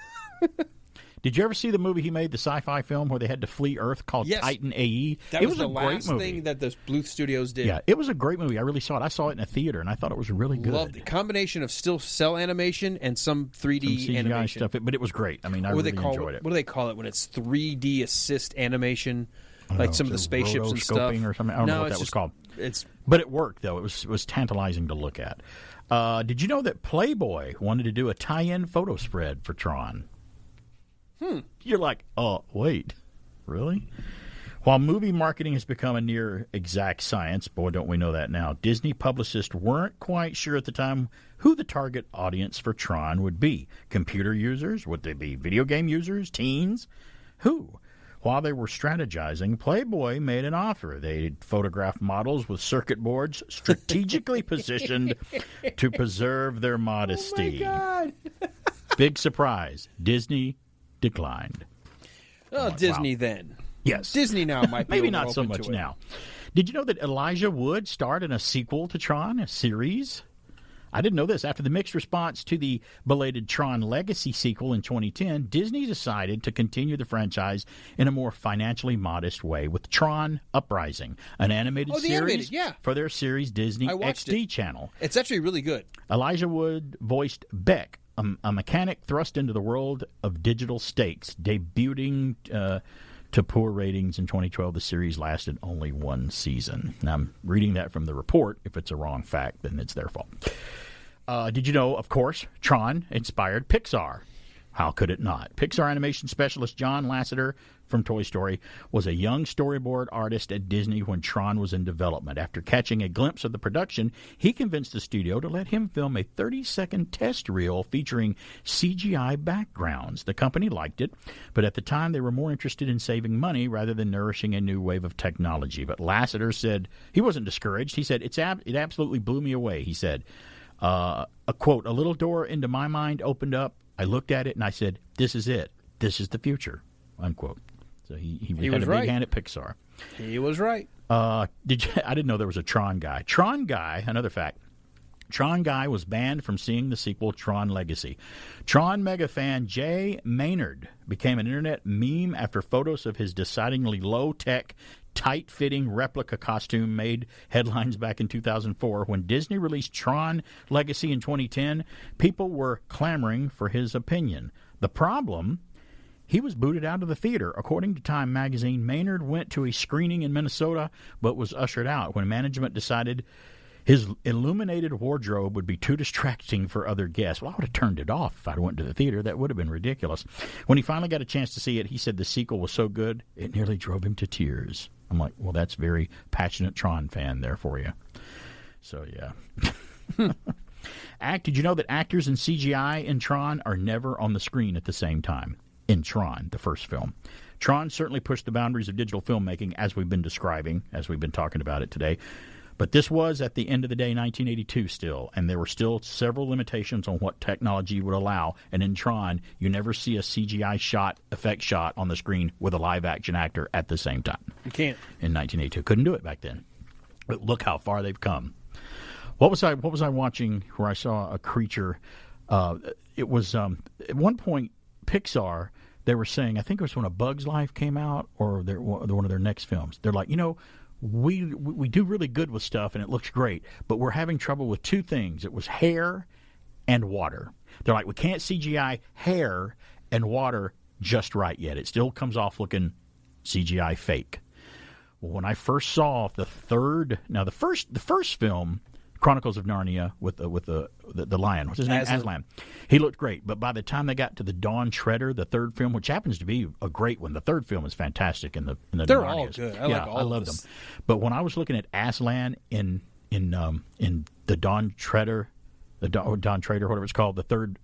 Did you ever see the movie he made, the sci-fi film where they had to flee Earth called Yes. Titan AE? That it was was the a great last movie. thing that the Bluth Studios did. Yeah, it was a great movie. I really saw it. I saw it in a theater, and I thought it was really good. Loved the combination of still cell animation and some 3D Some CGI animation stuff, but it was great. I mean, I What do really they call enjoyed it. What do they call it when it's 3D assist animation, I don't like know, some of the is it spaceships and stuff? rotoscoping or something? I don't know what it's that was just- called. It's But it worked, though. It was tantalizing to look at. Did you know that Playboy wanted to do a tie-in photo spread for Tron? You're like, oh, wait, really? While movie marketing has become a near exact science, boy, don't we know that now, Disney publicists weren't quite sure at the time who the target audience for Tron would be. Computer users? Would they be video game users? Teens? Who? While they were strategizing, Playboy made an offer. They photographed models with circuit boards strategically positioned to preserve their modesty. Oh, my God. Big surprise. Disney declined. Oh, Disney then. Yes. Disney now might be Maybe a little not so open much to it. now. Did you know that Elijah Wood starred in a sequel to Tron, a series? I didn't know this. After the mixed response to the belated Tron Legacy sequel in 2010, Disney decided to continue the franchise in a more financially modest way with Tron Uprising, an animated Oh, the series animated, yeah. for their series Disney I watched XD it. channel. It's actually really good. Elijah Wood voiced Beck, a mechanic thrust into the world of digital stakes, debuting to poor ratings in 2012. The series lasted only one season. Now, I'm reading that from the report. If it's a wrong fact, then it's their fault. Did you know, of course, Tron inspired Pixar? How could it not? Pixar animation specialist John Lasseter from Toy Story was a young storyboard artist at Disney when Tron was in development. After catching a glimpse of the production, he convinced the studio to let him film a 30-second test reel featuring CGI backgrounds. The company liked it, but at the time they were more interested in saving money rather than nourishing a new wave of technology. But Lasseter said he wasn't discouraged. He said, it absolutely blew me away. He said, a quote, "A little door into my mind opened up. I looked at it and I said, this is it. This is the future," unquote. So he had was a big right. hand at Pixar. He was right. I didn't know there was a Tron guy. Tron guy, another fact. Tron guy was banned from seeing the sequel Tron Legacy. Tron mega fan Jay Maynard became an internet meme after photos of his decidedly low-tech, tight-fitting replica costume made headlines back in 2004. When Disney released Tron Legacy in 2010, people were clamoring for his opinion. The problem, he was booted out of the theater. According to Time magazine, Maynard went to a screening in Minnesota but was ushered out when management decided his illuminated wardrobe would be too distracting for other guests. Well, I would have turned it off if I'd went to the theater. That would have been ridiculous. When he finally got a chance to see it, he said the sequel was so good, it nearly drove him to tears. I'm like, well, that's very passionate Tron fan there for you. So, yeah. Did you know that actors in CGI in Tron are never on the screen at the same time? In Tron, the first film. Tron certainly pushed the boundaries of digital filmmaking, as we've been describing, as we've been talking about it today. But this was, at the end of the day, 1982 still, and there were still several limitations on what technology would allow. And in Tron, you never see a CGI effect shot on the screen with a live-action actor at the same time. You can't. In 1982. Couldn't do it back then. But look how far they've come. What was I watching where I saw a creature? It was, at one point, Pixar, they were saying, I think it was when A Bug's Life came out, or one of their next films. They're like, we do really good with stuff and it looks great, but we're having trouble with two things. It was hair and water. They're like, we can't CGI hair and water just right yet. It still comes off looking CGI fake. Well, when I first saw the first film, Chronicles of Narnia with the lion, what's his name? Aslan. He looked great, but by the time they got to the Dawn Treader, the third film, which happens to be a great one, the third film is fantastic. In the They're Narnias. all good. I love them. But when I was looking at Aslan in in the Don Trader, whatever it's called, the third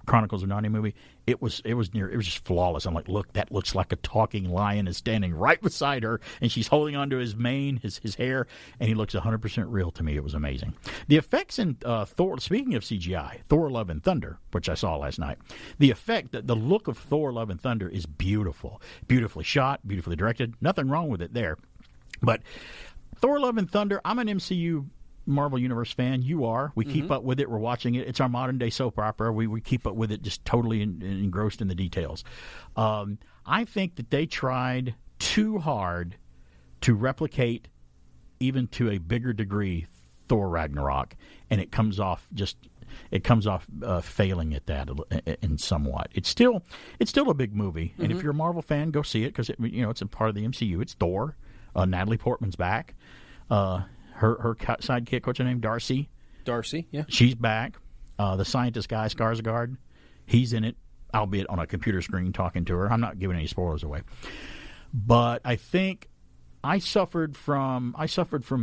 Chronicles of Narnia movie. It was just flawless. I'm like, look, that looks like a talking lion is standing right beside her, and she's holding onto his mane, his hair, and he looks 100% real to me. It was amazing. The effects in Thor, speaking of CGI, Thor: Love and Thunder, which I saw last night, the look of Thor: Love and Thunder is beautiful. Beautifully shot, beautifully directed. Nothing wrong with it there. But Thor: Love and Thunder, I'm an MCU Marvel Universe fan. You are. We keep up with it. We're watching it. It's our modern day soap opera. We keep up with it, just totally engrossed in the details. I think that they tried too hard to replicate, even to a bigger degree, Thor Ragnarok, and it comes off failing at that in somewhat. It's still a big movie, and if you're a Marvel fan, go see it because it's a part of the MCU. It's Thor. Natalie Portman's back. Her sidekick, what's her name? Darcy, yeah. She's back. The scientist guy, Skarsgård, he's in it, albeit on a computer screen talking to her. I'm not giving any spoilers away. But I think I suffered from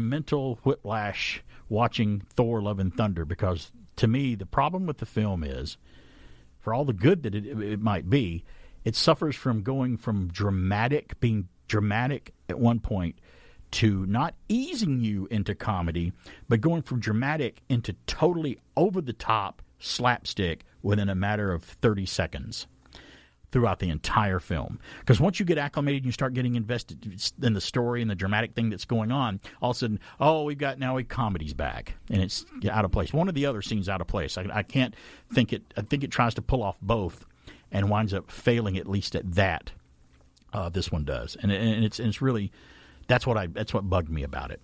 mental whiplash watching Thor: Love and Thunder because, to me, the problem with the film is, for all the good that it might be, it suffers from going from being dramatic at one point to not easing you into comedy, but going from dramatic into totally over-the-top slapstick within a matter of 30 seconds throughout the entire film. Because once you get acclimated and you start getting invested in the story and the dramatic thing that's going on, all of a sudden, comedy's back, and it's out of place. One of the other scenes out of place. I can't think it. I think it tries to pull off both and winds up failing at least at that. This one does, and it's really. That's what bugged me about it.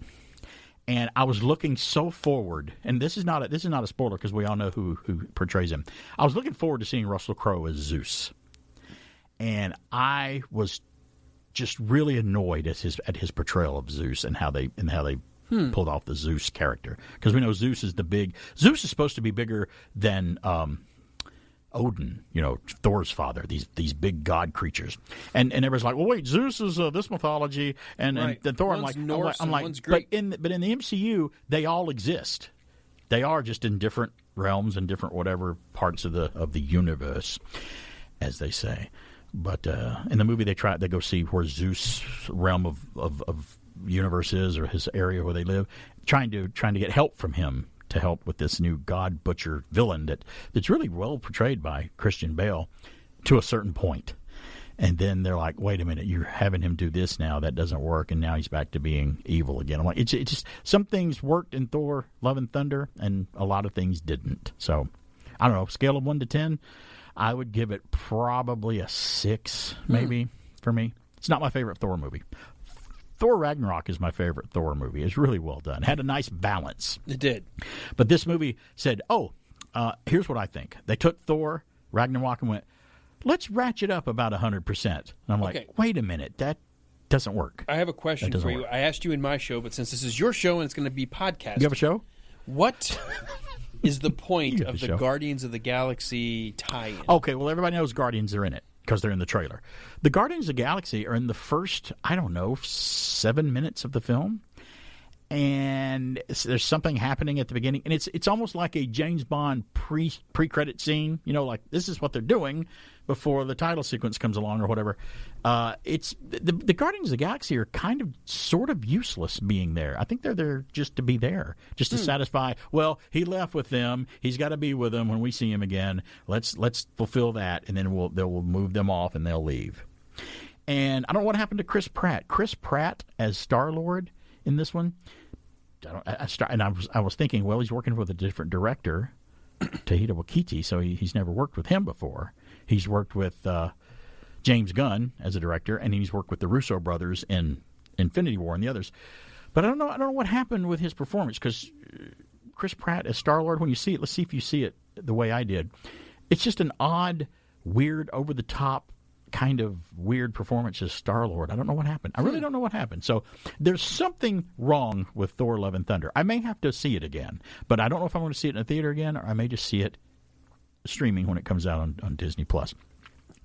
And I was looking so forward, and this is not a spoiler because we all know who portrays him. I was looking forward to seeing Russell Crowe as Zeus, and I was just really annoyed at his portrayal of Zeus and how they pulled off the Zeus character, because we know Zeus is supposed to be bigger than Odin, Thor's father, these big god creatures, and everybody's like, well, wait, Zeus is this mythology, and Thor. One's Norse and one's Greek. But in the MCU, they all exist. They are just in different realms and different whatever parts of the universe, as they say. But in the movie, they go see where Zeus' realm of universe is, or his area where they live, trying to get help from him, to help with this new god butcher villain that's really well portrayed by Christian Bale to a certain point. And then they're like, wait a minute, you're having him do this now, that doesn't work, and now he's back to being evil again. I'm like, it's just some things worked in Thor: Love and Thunder, and a lot of things didn't. So I don't know, scale of 1 to 10, I would give it probably a 6, maybe, for me. It's not my favorite Thor movie. Thor Ragnarok is my favorite Thor movie. It's really well done. It had a nice balance. It did. But this movie said, here's what I think. They took Thor Ragnarok and went, let's ratchet up about 100%. And I'm like, wait a minute, that doesn't work. I have a question for you. I asked you in my show, but since this is your show and it's going to be podcast. You have a show? What is the point of the Guardians of the Galaxy tie-in? Okay, well, everybody knows Guardians are in it, because they're in the trailer. The Guardians of the Galaxy are in the first, 7 minutes of the film. And there's something happening at the beginning. And it's almost like a James Bond pre-credit scene. Like this is what they're doing before the title sequence comes along or whatever. It's the Guardians of the Galaxy are kind of sort of useless being there. I think they're there just to be there, just to satisfy, well, he left with them. He's got to be with them when we see him again. Let's fulfill that, and then we'll move them off and they'll leave. And I don't know what happened to Chris Pratt. Chris Pratt as Star-Lord in this one, I was thinking, well, he's working with a different director, Taika Waititi, so he's never worked with him before. He's worked with James Gunn as a director, and he's worked with the Russo brothers in Infinity War and the others. But I don't know what happened with his performance, because Chris Pratt as Star-Lord, when you see it, let's see if you see it the way I did. It's just an odd, weird, over-the-top kind of weird performance as Star-Lord. I don't know what happened. I really don't know what happened. So there's something wrong with Thor: Love and Thunder. I may have to see it again, but I don't know if I'm going to see it in a theater again, or I may just see it streaming when it comes out on Disney+.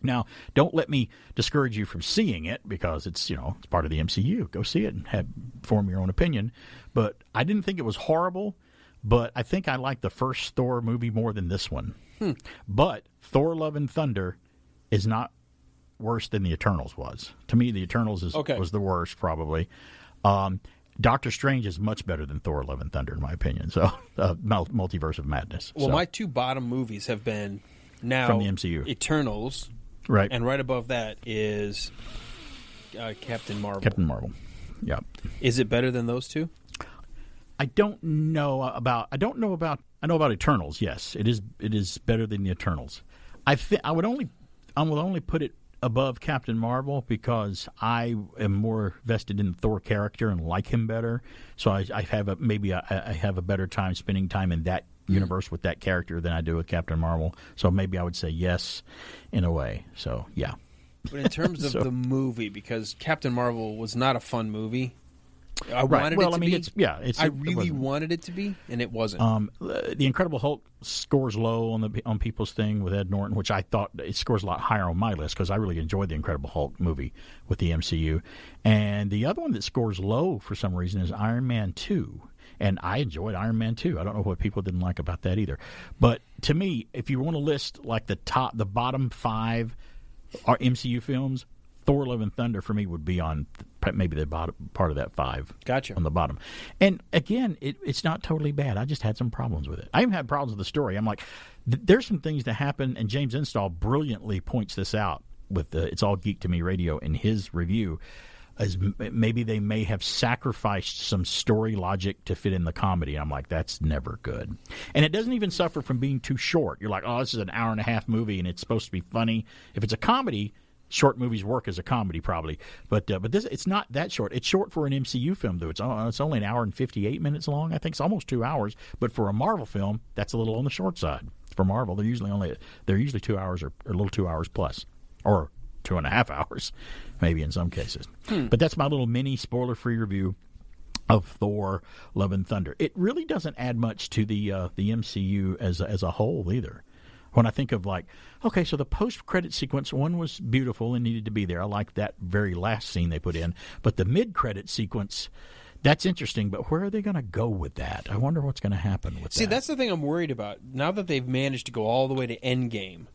Now, don't let me discourage you from seeing it because it's part of the MCU. Go see it and form your own opinion. But I didn't think it was horrible, but I think I liked the first Thor movie more than this one. But Thor: Love and Thunder is not worse than the Eternals was. To me, the Eternals was the worst, probably. Doctor Strange is much better than Thor: Love and Thunder, in my opinion. So, Multiverse of Madness. Well, my two bottom movies have been now from the MCU. Eternals. Right. And right above that is Captain Marvel. Captain Marvel. Yeah. Is it better than those two? I know about Eternals. Yes, it is better than the Eternals. I would only put it above Captain Marvel because I am more vested in the Thor character and like him better. So I have a better time spending time in that universe with that character than I do with Captain Marvel. So maybe I would say yes, in a way. So yeah. But in terms of the movie, because Captain Marvel was not a fun movie. I wanted it to be. I really wanted it to be, and it wasn't. The Incredible Hulk scores low on people's thing with Ed Norton, which I thought it scores a lot higher on my list because I really enjoyed the Incredible Hulk movie with the MCU. And the other one that scores low for some reason is Iron Man 2. And I enjoyed Iron Man 2. I don't know what people didn't like about that either. But to me, if you want to list like the bottom 5 MCU films, Thor: Love and Thunder for me would be on maybe the bottom part of that 5. Gotcha. On the bottom. And again, it's not totally bad. I just had some problems with it. I even had problems with the story. I'm like, there's some things that happen, and James Install brilliantly points this out with It's All Geek to Me Radio in his review, as maybe they may have sacrificed some story logic to fit in the comedy. I'm like, that's never good. And it doesn't even suffer from being too short. You're like, oh, this is an hour-and-a-half movie, and it's supposed to be funny. If it's a comedy, short movies work as a comedy probably, but this, it's not that short. It's short for an MCU film, though. It's only an hour and 58 minutes long. I think it's almost 2 hours. But for a Marvel film, that's a little on the short side. For Marvel, they're usually 2 hours or a little 2 hours plus, or 2.5 hours, maybe in some cases. But that's my little mini spoiler-free review of Thor: Love and Thunder. It really doesn't add much to the MCU as a whole either. When I think of okay, so the post-credit sequence, one was beautiful and needed to be there. I like that very last scene they put in. But the mid-credit sequence, that's interesting. But where are they going to go with that? I wonder what's going to happen with that. See, that's the thing I'm worried about. Now that they've managed to go all the way to Endgame,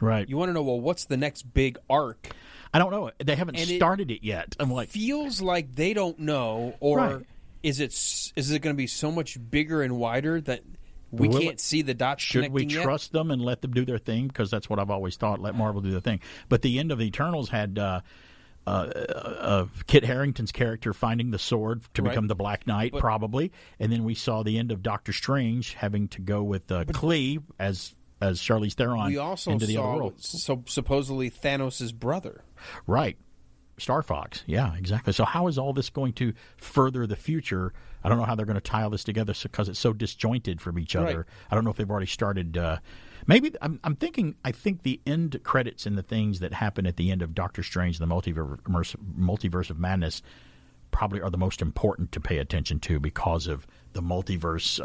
right? You want to know, well, what's the next big arc? I don't know. They haven't started it yet. I'm like, feels like they don't know, or right. Is it going to be so much bigger and wider that we can't see the dots connecting yet? Should we trust them and let them do their thing? Because that's what I've always thought. Let Marvel do their thing. But the end of the Eternals had Kit Harington's character finding the sword to become the Black Knight, probably. And then we saw the end of Doctor Strange having to go with Klee as Charlize Theron we also into the saw other world. Supposedly Thanos' brother. Right. Star Fox. Yeah, exactly. So how is all this going to further the future? I don't know how they're going to tie all this together because it's so disjointed from each other. Right. I don't know if they've already started. Maybe I'm thinking. I think the end credits and the things that happen at the end of Doctor Strange, the Multiverse of Madness, probably are the most important to pay attention to because of the multiverse.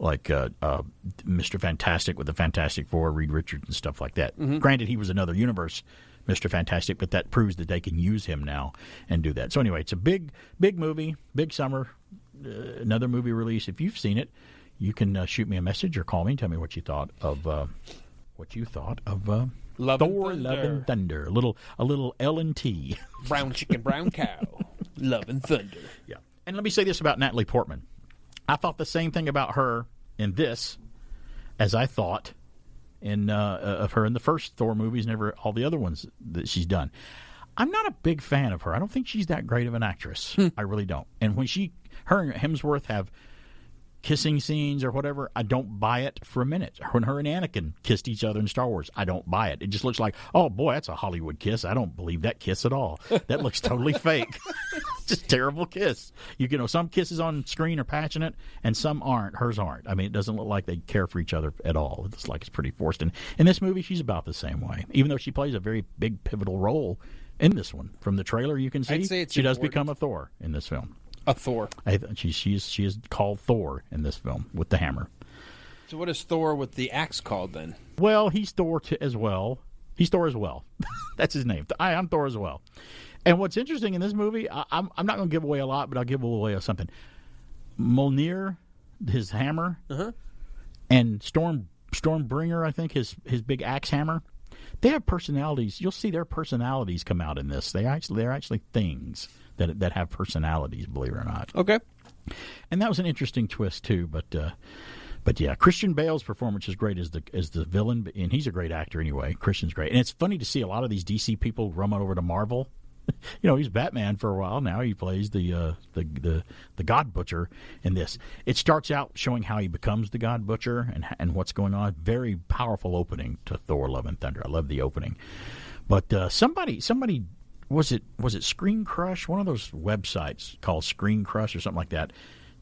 Mr. Fantastic with the Fantastic Four, Reed Richards and stuff like that. Mm-hmm. Granted, he was another universe, Mr. Fantastic, but that proves that they can use him now and do that. So anyway, it's a big movie, big summer, another movie release. If you've seen it, you can shoot me a message or call me and tell me what you thought of Thor: Love and Thunder. A little L&T. Brown chicken, brown cow. Love and Thunder. Yeah. And let me say this about Natalie Portman. I thought the same thing about her in this as I thought of her in the first Thor movies and all the other ones that she's done. I'm not a big fan of her. I don't think she's that great of an actress. I really don't. And when her and Hemsworth have kissing scenes or whatever, I don't buy it for a minute. When her and Anakin kissed each other in Star Wars, I don't buy it. It just looks like, oh boy, that's a Hollywood kiss. I don't believe that kiss at all. That looks totally fake. Just terrible kiss. You know, some kisses on screen are passionate and some aren't. Hers aren't. I mean, it doesn't look like they care for each other at all. It's like it's pretty forced. And in this movie, she's about the same way, even though she plays a very big pivotal role in this one. From the trailer, you can see she does become a Thor in this film. A Thor. She is called Thor in this film with the hammer. So what is Thor with the axe called then? Well, he's Thor as well. He's Thor as well. That's his name. I'm Thor as well. And what's interesting in this movie, I'm not going to give away a lot, but I'll give away something. Mjolnir, his hammer, and Stormbringer, I think, his big axe hammer. They have personalities. You'll see their personalities come out in this. They're actually things that have personalities, believe it or not. Okay. And that was an interesting twist too. But yeah, Christian Bale's performance is great as the villain, and he's a great actor anyway. Christian's great, and it's funny to see a lot of these DC people run over to Marvel. You know, he's Batman for a while now. He plays the God Butcher in this. It starts out showing how he becomes the God Butcher and what's going on. Very powerful opening to Thor: Love and Thunder. I love the opening. But somebody was it Screen Crush? One of those websites called Screen Crush or something like that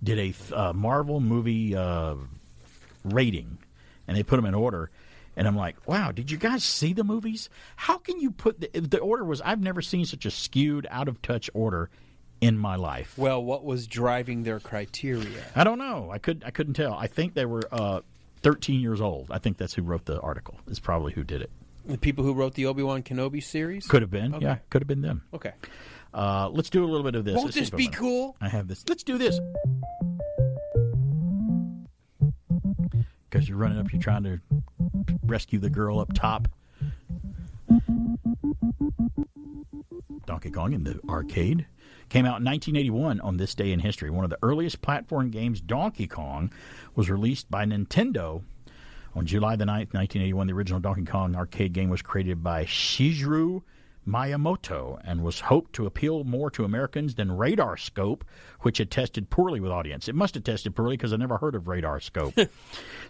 did a Marvel movie rating, and they put them in order. And I'm like, wow, did you guys see the movies? How can you put the order was, I've never seen such a skewed, out-of-touch order in my life. Well, what was driving their criteria? I don't know. I couldn't tell. I think they were 13 years old. I think that's who wrote the article. Is probably who did it. The people who wrote the Obi-Wan Kenobi series? Could have been. Okay. Yeah, could have been them. Okay. Let's do a little bit of this. Won't this be cool? I have this. Let's do this. Because you're running up, you're trying to rescue the girl up top. Donkey Kong in the arcade came out in 1981 on this day in history. One of the earliest platform games, Donkey Kong, was released by Nintendo on July the 9th, 1981. The original Donkey Kong arcade game was created by Shigeru Miyamoto and was hoped to appeal more to Americans than Radar Scope, which had tested poorly with audience. It must have tested poorly because I never heard of Radar Scope.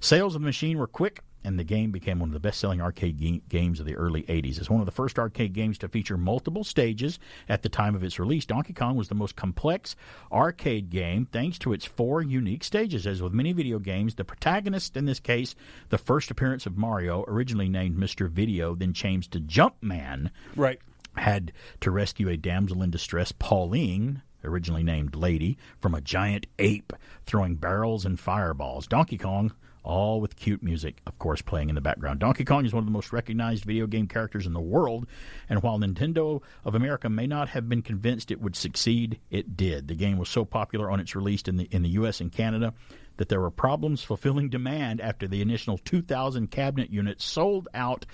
Sales of the machine were quick, and the game became one of the best-selling arcade games of the early 80s. It's one of the first arcade games to feature multiple stages at the time of its release. Donkey Kong was the most complex arcade game thanks to its 4 unique stages. As with many video games, the protagonist, in this case, the first appearance of Mario, originally named Mr. Video, then changed to Jumpman, right, had to rescue a damsel in distress, Pauline, originally named Lady, from a giant ape throwing barrels and fireballs. Donkey Kong, all with cute music, of course, playing in the background. Donkey Kong is one of the most recognized video game characters in the world, and while Nintendo of America may not have been convinced it would succeed, it did. The game was so popular on its release in the U.S. and Canada that there were problems fulfilling demand after the initial 2,000 cabinet units sold out,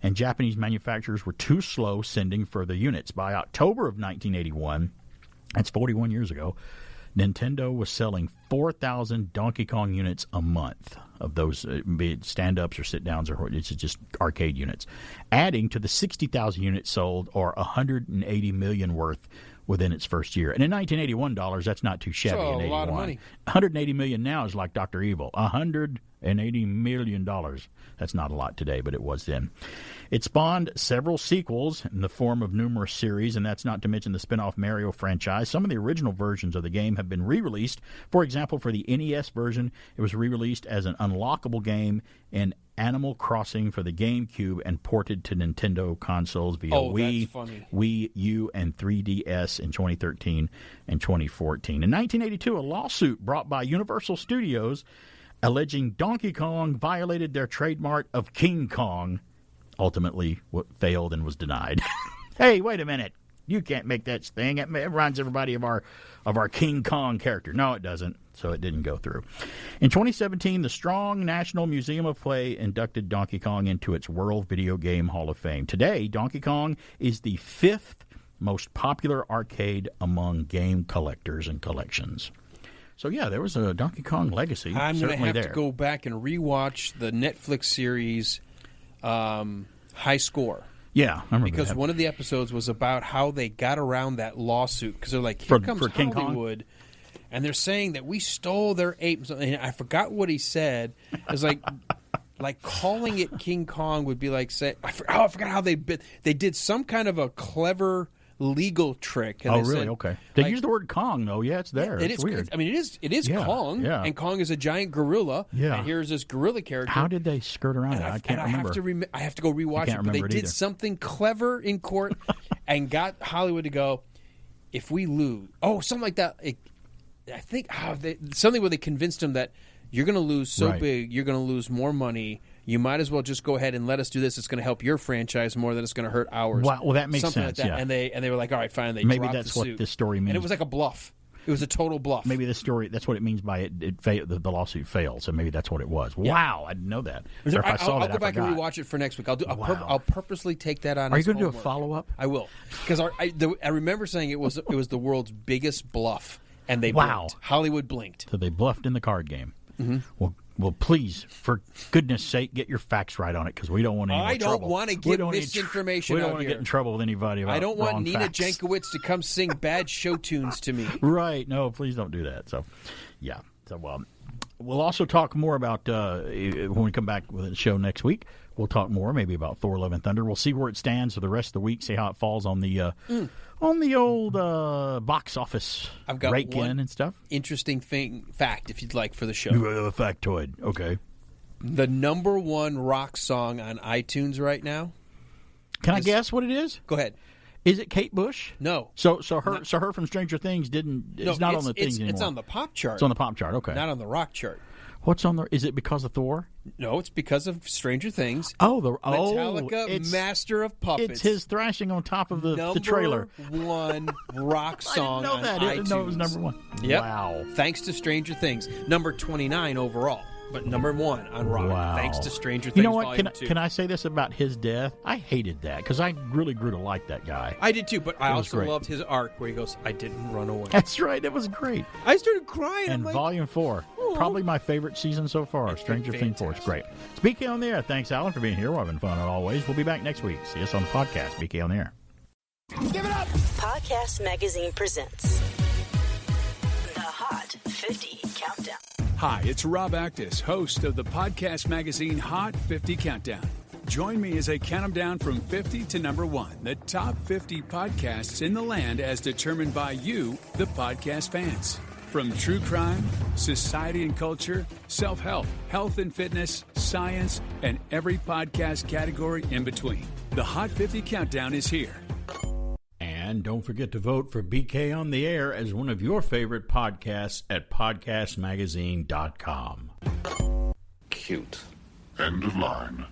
and Japanese manufacturers were too slow sending further units. By October of 1981, that's 41 years ago, Nintendo was selling 4,000 Donkey Kong units a month of those, be it stand-ups or sit-downs, or it's just arcade units, adding to the 60,000 units sold, or $180 million worth within its first year. And in 1981 dollars, that's not too shabby. So in 81. a lot of money. $180 million now is like Dr. Evil. $180 million. That's not a lot today, but it was then. It spawned several sequels in the form of numerous series, and that's not to mention the spin-off Mario franchise. Some of the original versions of the game have been re-released. For example, for the NES version, it was re-released as an unlockable game in Animal Crossing for the GameCube and ported to Nintendo consoles via Wii U, and 3DS in 2013 and 2014. In 1982, a lawsuit brought by Universal Studios alleging Donkey Kong violated their trademark of King Kong ultimately failed and was denied. Hey, wait a minute. You can't make that thing. It reminds everybody of our King Kong character. No, it doesn't. So it didn't go through. In 2017, the Strong National Museum of Play inducted Donkey Kong into its World Video Game Hall of Fame. Today, Donkey Kong is the 5th most popular arcade among game collectors and collections. So, yeah, there was a Donkey Kong legacy. I'm going to have there. to go back and rewatch the Netflix series High Score. Yeah, I remember because that. One of the episodes was about how they got around that lawsuit. Because they're like, here comes for King Hollywood. Kong? And they're saying that we stole their ape. And I forgot what he said. It was like calling it King Kong would be like saying, I forgot how they did some kind of a clever legal trick. And really? Said, okay. They use the word Kong, though. Yeah, it's there. It it's is weird. I mean, it is Kong. Yeah. And Kong is a giant gorilla. Yeah. And here's this gorilla character. How did they skirt around it? I can't remember. I have to go rewatch it. But they did something clever in court and got Hollywood to go, if we lose, something like that. I think something where they convinced them that you're going to lose big, you're going to lose more money. You might as well just go ahead and let us do this. It's going to help your franchise more than it's going to hurt ours. Well, that makes Something sense. Like that. Yeah. And they were like, all right, fine. They maybe dropped that's the what suit. this story means. And it was like a bluff. It was a total bluff. Maybe this story. That's what it means by it. The lawsuit failed. So maybe that's what it was. Yeah. Wow, I didn't know that. I'll I go back and rewatch it for next week. I'll purposely take that on. Are you going to do a follow-up? I will, because I remember saying it was the world's biggest bluff, and they wow. blinked. Hollywood blinked. So they bluffed in the card game. Mm-hmm. Well, please, for goodness sake, get your facts right on it, because we don't want any more trouble. I don't want to get misinformation We don't out want to here. get in trouble with anybody about I don't want wrong Nina facts. Jankowicz to come sing bad show tunes to me. Right. No, please don't do that. So, yeah. So, we'll also talk more about, when we come back with the show next week, we'll talk more maybe about Thor Love and Thunder. We'll see where it stands for the rest of the week, see how it falls on the old box office I've got rake one in and stuff. Interesting fact, if you'd like, for the show. You have a factoid. Okay. The number one rock song on iTunes right now. Can I guess what it is? Go ahead. Is it Kate Bush? No. So her from Stranger Things it's not on the things anymore. It's on the pop chart. It's on the pop chart. Okay. Not on the rock chart. What's on there? Is it because of Thor? No, it's because of Stranger Things. Metallica, Master of Puppets. It's his thrashing on top of the trailer. Number one rock song I didn't know that. on I didn't know it was number one. Yep. Wow. Thanks to Stranger Things. Number 29 overall, but number one on rock. Wow. Thanks to Stranger Things. You know what? Volume 2. Can I say this about his death? I hated that because I really grew to like that guy. I did too, but I also great. loved his arc where he goes, I didn't run away. That's right. That was great. I started crying. And I'm like, Volume 4, probably my favorite season so far. Stranger Things 4. It's great. It's BK on the Air. Thanks, Alan, for being here. We're having fun as always. We'll be back next week. See us on the podcast, BK on the Air. Give it up! Podcast Magazine presents the Hot 50 Countdown. Hi, it's Rob Actis, host of the podcast magazine Hot 50 Countdown. Join me as I count them down from 50 to number 1, the top 50 podcasts in the land as determined by you, the podcast fans. From true crime, society and culture, self-help, health and fitness, science, and every podcast category in between. The Hot 50 Countdown is here. And don't forget to vote for BK on the Air as one of your favorite podcasts at podcastmagazine.com. Cute. End of line.